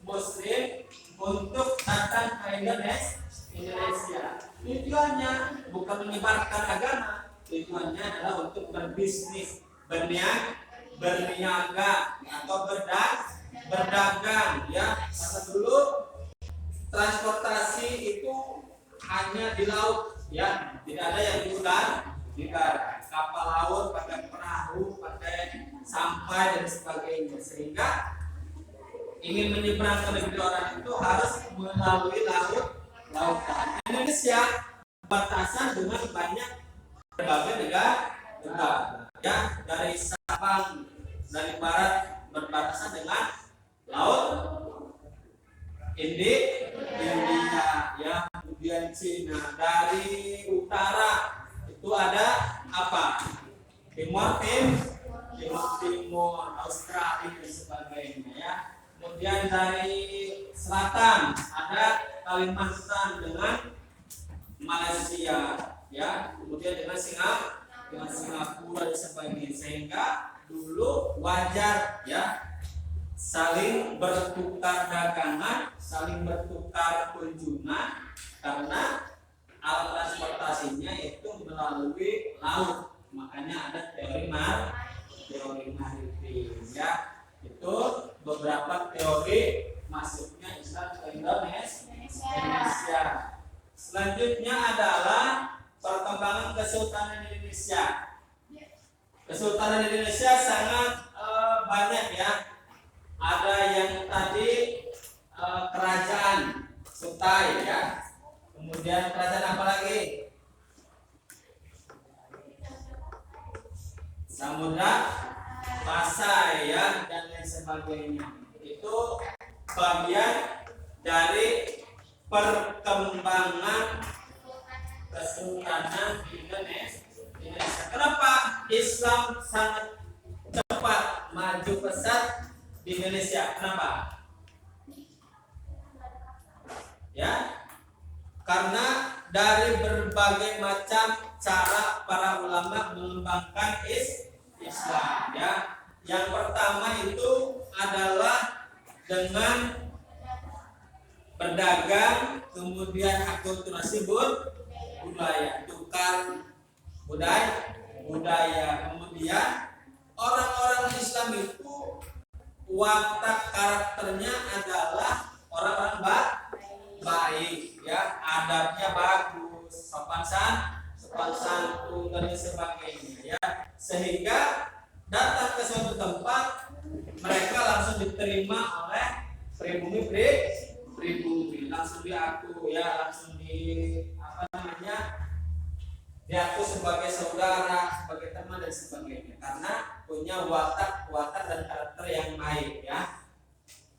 Muslim, untuk datang ke Indonesia. Tujuannya bukan menyebarkan agama, tujuannya adalah untuk berbisnis, berniaga atau berdagang, ya. Karena dulu transportasi itu hanya di laut, ya, tidak ada yang di udara, kapal laut, pakai perahu, pakai sampai dan sebagainya, sehingga ingin menyeberang ke negeri orang itu harus melalui lautan. Indonesia batasan dengan banyak berbagai negara, ya, dari Sabang dari barat berbatasan dengan laut India, ya, kemudian Cina. Dari utara itu ada apa? Timur, Australia dan sebagainya, ya. Kemudian dari selatan ada Kalimantan dengan Malaysia, ya. Kemudian dengan Singapura dan sebagainya, sehingga dulu wajar, ya, saling bertukar dagangan, saling bertukar kunjungan, karena alat transportasinya itu melalui laut. Makanya ada teori maritim, ya. Itu beberapa teori masuknya Islam ke Indonesia. Selanjutnya adalah perkembangan Kesultanan Indonesia. Kesultanan Indonesia sangat banyak, ya. Ada yang tadi kerajaan Sutai, ya. Kemudian kerajaan apa lagi? Samudra Pasai, ya, dan lain sebagainya. Itu bagian dari perkembangan Kesultanan Indonesia. Kenapa Islam sangat cepat maju pesat di Indonesia? Kenapa? Ya, karena dari berbagai macam cara para ulama mengembangkan Islam, ya. Yang pertama itu adalah dengan berdagang, kemudian akulturasi budaya, tukar budaya. Kemudian orang-orang Islam itu watak karakternya adalah orang-orang baik, ya, adabnya bagus, sopan santun dan sebagainya, ya, sehingga datang ke suatu tempat mereka langsung diterima oleh pribumi, langsung diaku, ya, langsung diaku sebagai saudara, sebagai teman dan sebagainya, karena punya watak dan karakter yang baik, ya.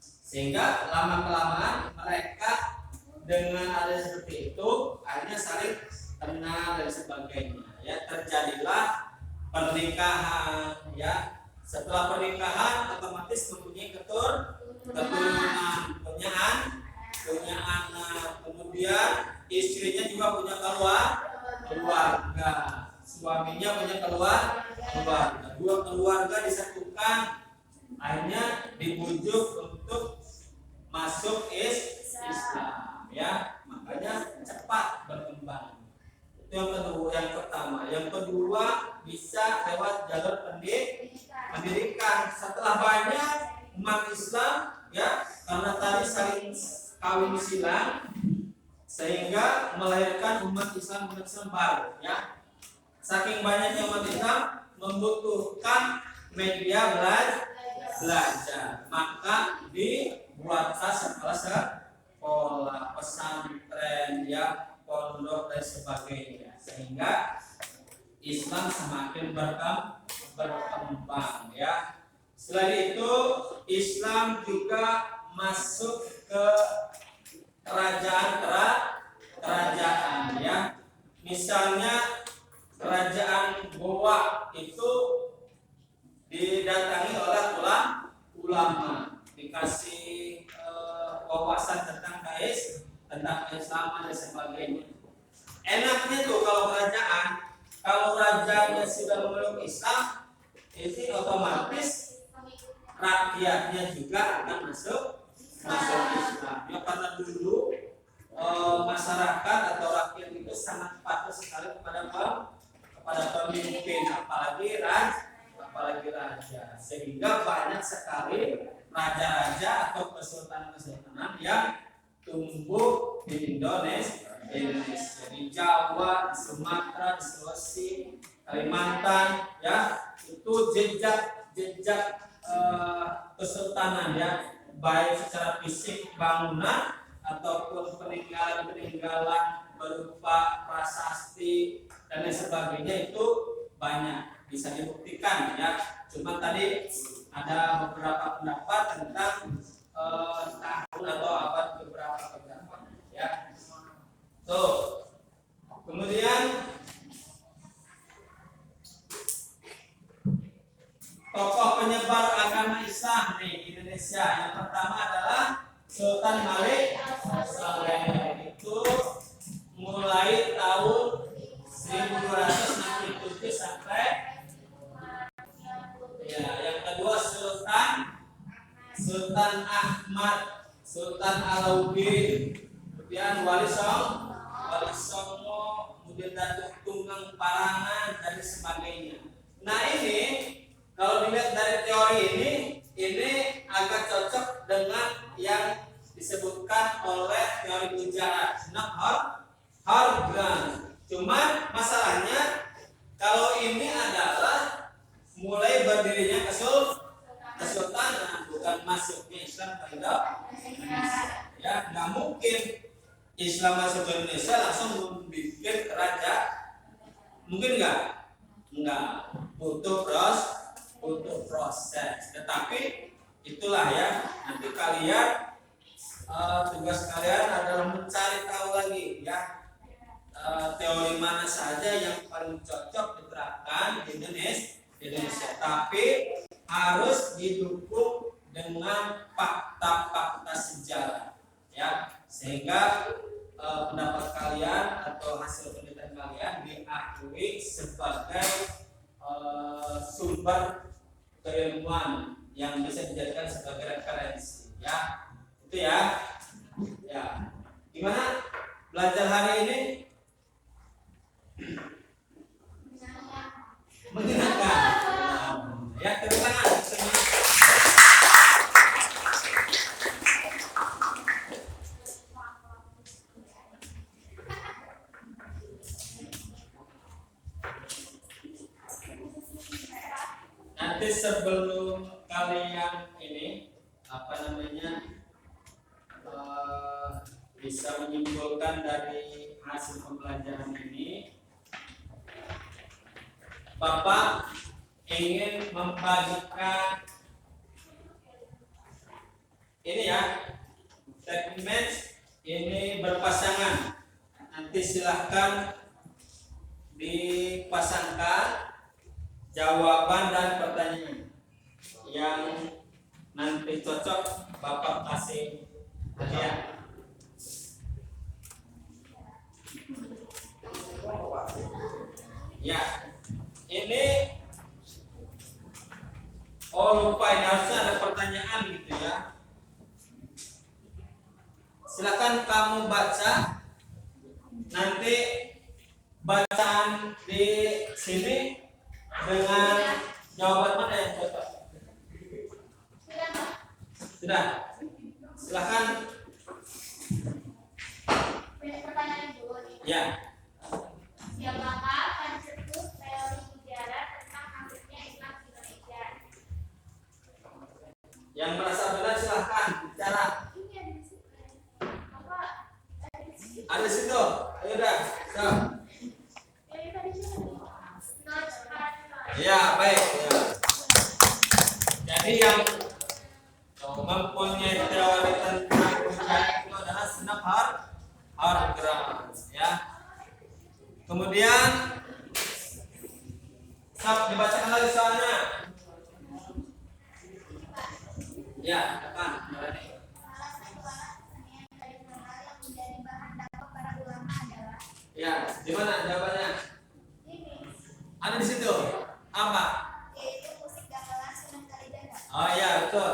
Sehingga lama kelamaan mereka dengan ada seperti itu akhirnya saling kenal dan sebagainya ya, terjadilah pernikahan ya. Setelah pernikahan otomatis mempunyai keturunan, punya anak, kemudian istrinya juga punya keluarga, suaminya punya keluarga, dua keluarga disatukan, akhirnya dibujuk untuk masuk Islam ya, makanya cepat berkembang. Itu yang kedua, yang pertama. Yang kedua bisa lewat jalur pendidikan. Setelah banyak umat Islam ya, karena tadi saling kawin silang sehingga melahirkan umat Islam baru ya. Saking banyaknya umat Islam membutuhkan media belajar, maka dibuatlah sekolah, pesantren ya, pondok dan sebagainya, sehingga Islam semakin berkembang ya. Selain itu Islam juga masuk ke kerajaan ya. Misalnya kerajaan Goa itu didatangi oleh ulama, dikasih wawasan tentang keislaman dan sebagainya. Enaknya tuh kalau rajanya sudah memeluk Islam, itu otomatis rakyatnya juga akan masuk Islam. Ya, karena dulu masyarakat atau rakyat itu sangat patuh sekali kepada pemimpin, apalagi raja, sehingga banyak sekali raja-raja atau kesultanan-kesultanan yang tumbuh di Indonesia, di Jawa, di Sumatera, di Sulawesi, Kalimantan ya, itu jejak kesultanan ya, baik secara fisik bangunan ataupun peninggalan berupa prasasti dan lain sebagainya, itu banyak bisa dibuktikan ya. Cuma tadi ada beberapa pendapat tentang tahun atau abad beberapa ya. Kemudian tokoh penyebar agama Islam di Indonesia yang pertama adalah Sultan Malik Saleh. Itu mulai tahun 1267 sampai ya. Yang kedua Sultan Ahmad, Sultan Alauddin, kemudian Wali Songo, kemudian Datuk Tunggang Parangan dan sebagainya. Nah, ini kalau dilihat dari teori ini agak cocok dengan yang disebutkan oleh teori ujaran Hargan. Cuman masalahnya kalau ini adalah mulai berdirinya kesultanan, bukan masuknya Islam ke Indonesia. Ya, nggak mungkin Islam masuk ke Indonesia langsung membuat kerajaan. Mungkin nggak, butuh proses. Tetapi itulah ya, nanti kalian tugas kalian adalah mencari tahu lagi ya, teori mana saja yang paling cocok diterapkan di Indonesia, tapi harus didukung dengan fakta-fakta sejarah ya, sehingga pendapat kalian atau hasil penelitian kalian diakui sebagai sumber keilmuan yang bisa dijadikan sebagai referensi ya. Itu ya. Gimana belajar hari ini? Menyenangkan. Ya, tepuk tangan. Nanti sebelum kalian ini bisa menyimpulkan dari hasil pembelajaran ini, Bapak ingin membagikan ini ya, segmen ini pasangan. Nanti silahkan dipasangkan jawaban dan pertanyaan yang nanti cocok Bapak kasih hadiah. Ya, ini lupa ini harusnya ada pertanyaan gitu ya. Silakan kamu baca. Nanti bacaan di sini dengan jawaban mana yang cocok? Sudah. Silakan. Pertanyaan dulu nih. Ya. Siapakah pencetus teori sejarah tentang masuknya Islam ke Indonesia? Yang merasa benar silahkan bicara. Ini ada di situ. Apa? Ada di situ. Ada di situ. Ayo dah. So. Yang tadi siapa? Not hard. Ya, baik. Ya. Jadi yang mempunyai teori tentang sejarah itu adalah senap Hargrave, ya. Kemudian dibacakan lagi soalnya. Ya, depan. Salah satu alat kesenian tradisional yang menjadi bahan dakwah para ulama adalah Ya, di mana jawabannya? ini, Ada di situ. Apa? yaitu musik gamelan Sunan Kalijaga. Oh iya, betul.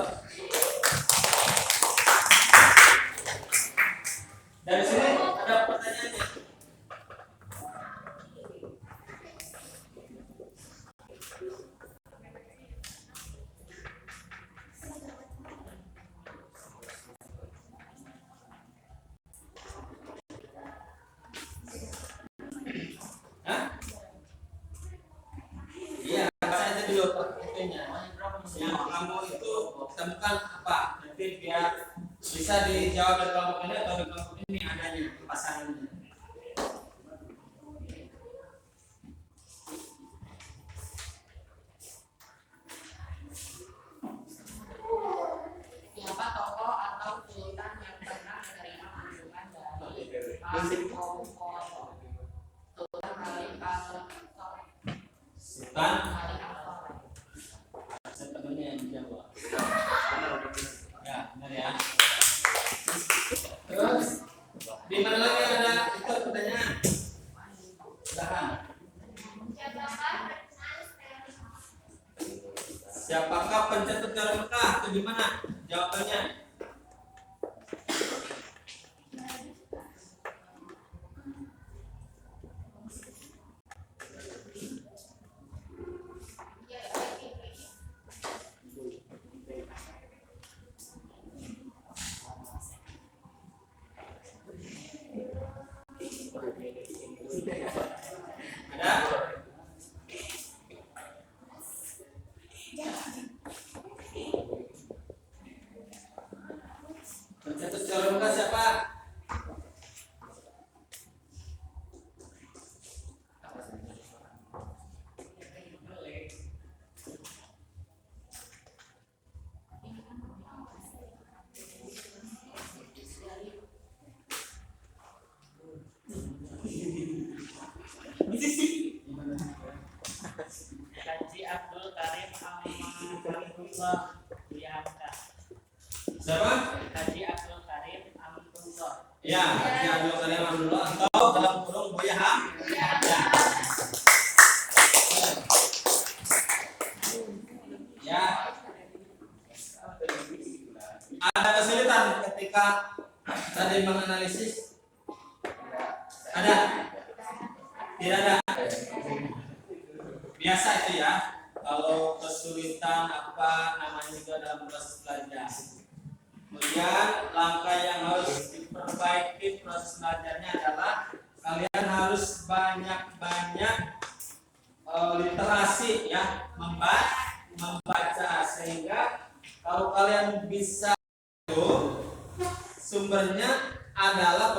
Dari sini ada pertanyaannya. Hah? Iya, baca aja dulu pertanyaannya. Yang kamu itu temukan apa? Nanti biar bisa dijawab dari kelompok ini atau di kelompok ini adanya pasangannya. Siapa tokoh atau sultan yang pernah menerima kunjungan dari Al-Qaeda? Sultan Ali Al-Qaeda. Sultan sepenuhnya yang dijawab. Ya, benar ya. Terus di mana lagi ada itu pertanyaan? Silakan. Siapakah pencetus teori Mekah? Itu gimana? Jawabannya? Ada? Pencetus teori Mekah siapa? Haji Abdul Karim Amanullah Wihamka. Siapa? Haji Abdul Karim Amanullah. Ya, Haji Abdul Karim Amanullah atau dalam kurung Buya Ham. Ya. Ya. Ada kesulitan ketika tadi menganalisis? Ada? Tidak ada. Biasa itu ya. Kalau kesulitan apa namanya juga dalam proses belajar. Kemudian langkah yang harus diperbaiki proses belajarnya adalah kalian harus banyak-banyak literasi ya, membaca sehingga kalau kalian bisa itu sumbernya adalah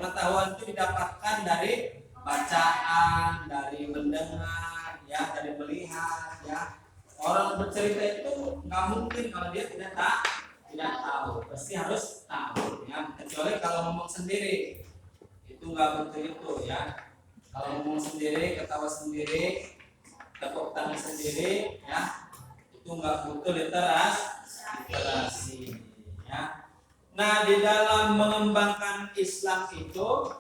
pengetahuan itu didapatkan dari bacaan, dari mendengar, ya, dari melihat, ya. Orang bercerita itu nggak mungkin kalau dia tidak tahu, pasti harus tahu, ya. kecuali kalau ngomong sendiri itu nggak betul itu ya. Kalau ngomong sendiri, ketawa sendiri, tepuk tangan sendiri ya, itu nggak butuh literasi ya. Nah, di dalam mengembangkan Islam itu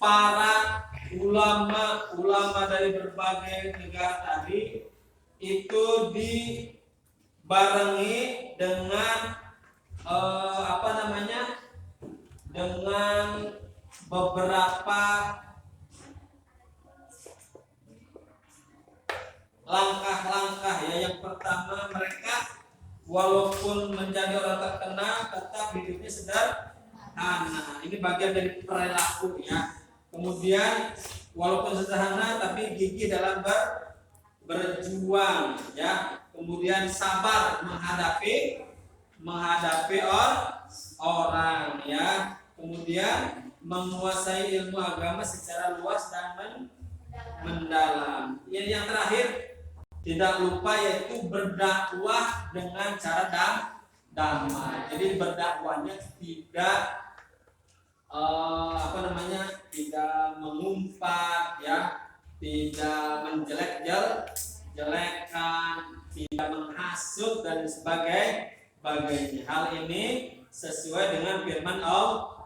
para ulama dari berbagai negara tadi itu dibarengi dengan dengan beberapa langkah-langkah ya. Yang pertama, mereka walaupun menjadi orang terkenal tetap hidupnya sederhana. Ini bagian dari perilaku ya. Kemudian walaupun sederhana tapi gigih dalam berjuang ya. Kemudian sabar menghadapi orang ya. Kemudian menguasai ilmu agama secara luas dan mendalam. Yang terakhir, tidak lupa yaitu berdakwah dengan cara damai. Jadi berdakwahnya tidak tidak mengumpat ya, tidak menjelek-jelekan, tidak menghasut dan sebagainya. Hal ini sesuai dengan firman Allah.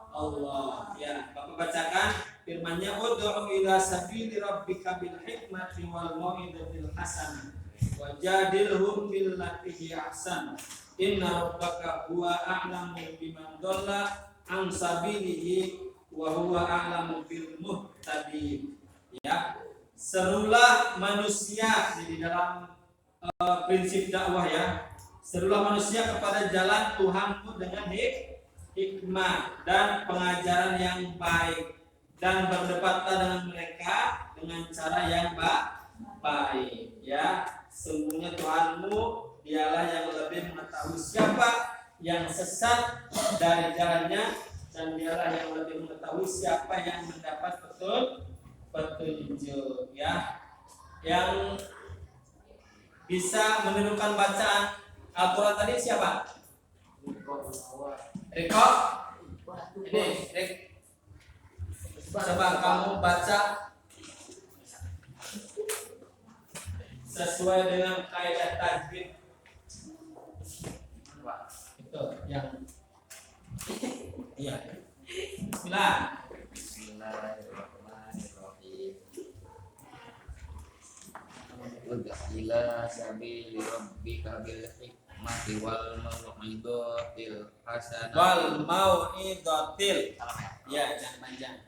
Ya, Bapak bacakan firman-Nya, ud'u ila sabili rabbika bil hikmati wal mau'izatil hasanah wajadilhum billati hiya ahsan inna rabbaka huwa a'lamu biman dhalla an sabilihi wa huwa a'lamu bil muhtadin. Ya, serulah manusia di dalam prinsip dakwah ya. Serulah manusia kepada jalan Tuhanmu dengan hikmah dan pengajaran yang baik, dan berdebatlah dengan mereka dengan cara yang baik ya. Sungguhnya Tuhanmu dialah yang lebih mengetahui siapa yang sesat dari jalannya, dan dialah yang lebih mengetahui siapa yang mendapat petunjuk ya. Yang bisa menirukan bacaan Al-Quran tadi siapa? Riko? Ini Rik. Coba kamu baca sesuai dengan kaidah tajwid. Itu yang iya. Bismillah. Bismillahirrahmanirrahim. Ila sabili rabbika bil hikmati wal mau'izatil hasanah. Wal mau'izatil. Ya, jangan panjang.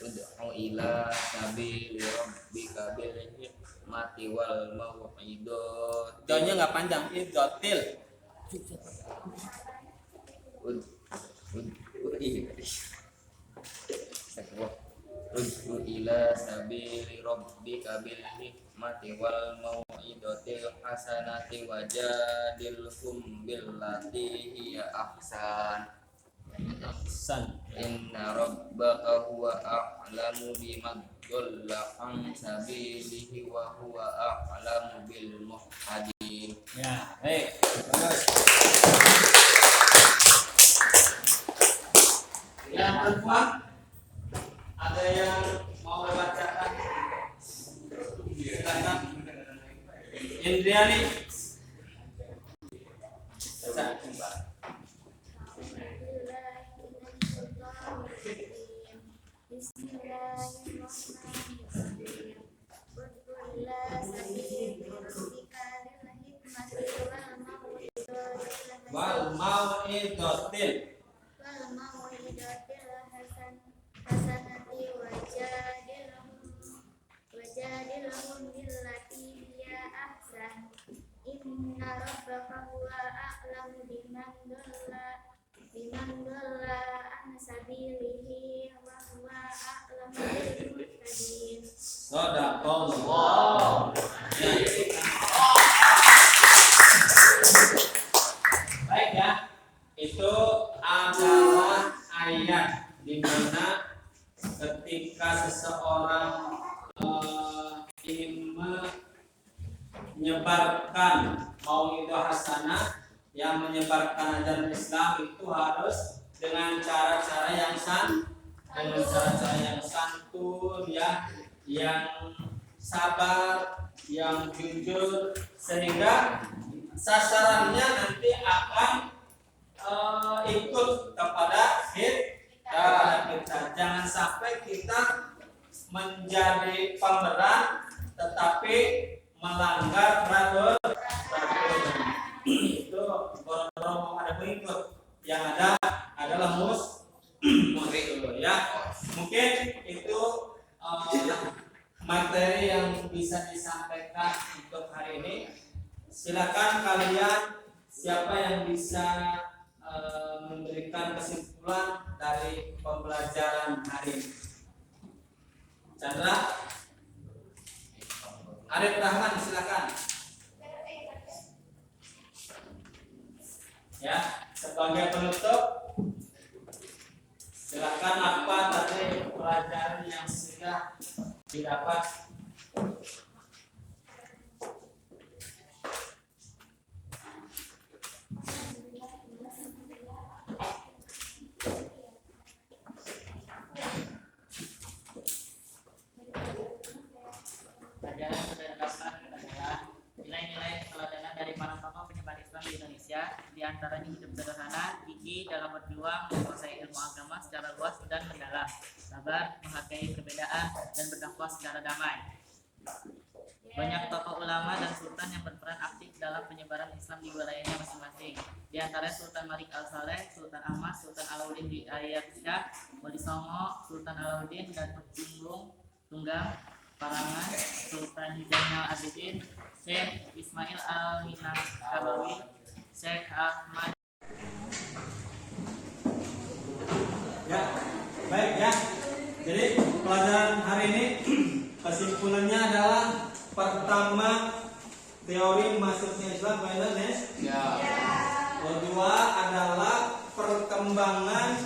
Ud'u ila sabili rabbika bil hikmati wal mau'izatil. Doanya nggak panjang, izatil. Ud'u ila sabili rabbika bil hikmati wal mau'izatil hasanati wajadilhum billati hiya ahsan. Inna rabbaka huwa a'lamu biman dhalla an sabilihi wa huwa a'lamu bil muhtadin. Ya, baik. Bagus. Yang perempuan ada yang mau membacakan? Silakan. Indriani. Baca. Bismillahirrahmanirrahim. Ud'uillah sabili rabbika bil hikmati Wal mau'izatil hasanati wajadilhum billati hiya ahsan. Inna rabbaka huwa a'lamu biman dhalla an sabilihi wa huwa a'lamu bil muhtadin. Shadaqallah. Baik ya, itu adalah ayat di mana ketika seseorang ingin menyebarkan mau'izah hasanah, yang menyebarkan ajaran Islam itu harus dengan cara-cara yang santun ya, yang sabar, yang jujur, sehingga sasarannya nanti akan ikut kepada kita. Jangan sampai kita menjadi pemberat tetapi melanggar peraturan. Itu boro-boro ada pengikut, yang ada adalah murid ya. Mungkin itu materi yang bisa disampaikan untuk hari ini. Silakan kalian, siapa yang bisa memberikan kesimpulan dari pembelajaran hari ini. Chandra, Arif Rahman, silakan. Ya, sebagai penutup, silakan apa tadi pelajaran yang sudah didapat. Pelajaran yang sudah didapat adalah nilai-nilai keteladanan dari para tokoh penyebar Islam di Indonesia, di antaranya hidup sederhana, gigih dalam berjuang, menguasai ilmu agama secara luas dan mendalam, sabar, menghargai perbedaan, dan berdakwah secara damai. Banyak tokoh ulama dan sultan yang berperan aktif dalam penyebaran Islam di wilayahnya masing-masing. Di antaranya Sultan Malik Al-Saleh, Sultan Ahmad, Sultan Alauddin di Ayatsyah, Wali Songo, Sultan Alauddin dan Tunggang, Parangan, Sultan Zainal Abidin, Syekh Ismail Al-Minangkabawi, Syekh Ahmad. Ya, baik ya. Jadi pelajaran hari ini kesimpulannya adalah pertama, teori masuknya Islam ke Indonesia. Kedua adalah perkembangan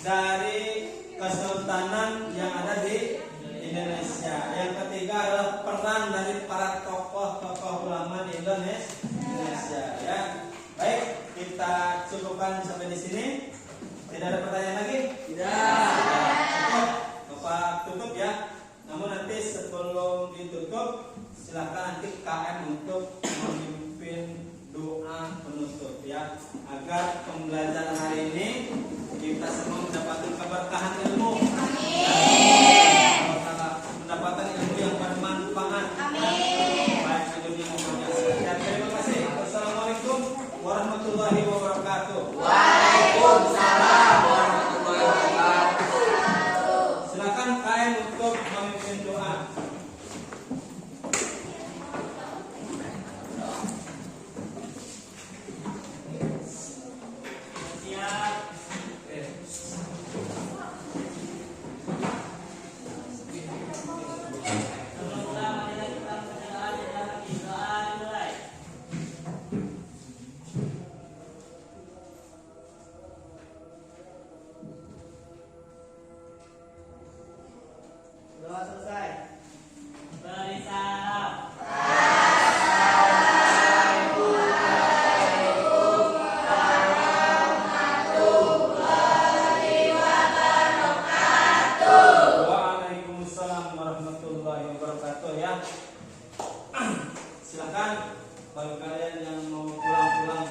dari kesultanan yang ada di Indonesia. Yang ketiga adalah peran dari para tokoh-tokoh ulama di Indonesia. Ya, baik, kita cukupkan sampai di sini. Tidak ada pertanyaan lagi? Tidak. Bapak tutup ya. Namun nanti sebelum ditutup, silakan nanti KM untuk memimpin doa penutup ya, agar pembelajaran hari ini kita semua mendapatkan keberkahan ilmu. Mendapatkan ilmu yang bermanfaat. Baik di dunia maupun di akhirat. Terima kasih. Wassalamualaikum warahmatullahi wabarakatuh. Waalaikumsalam warahmatullahi wabarakatuh. Silakan KM untuk memimpin doa. Doa selesai. Beri salam. Waalaikumsalam warahmatullahi wabarakatuh ya. Silakan bagi kalian yang mau pulang-pulang,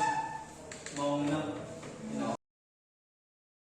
mau nginep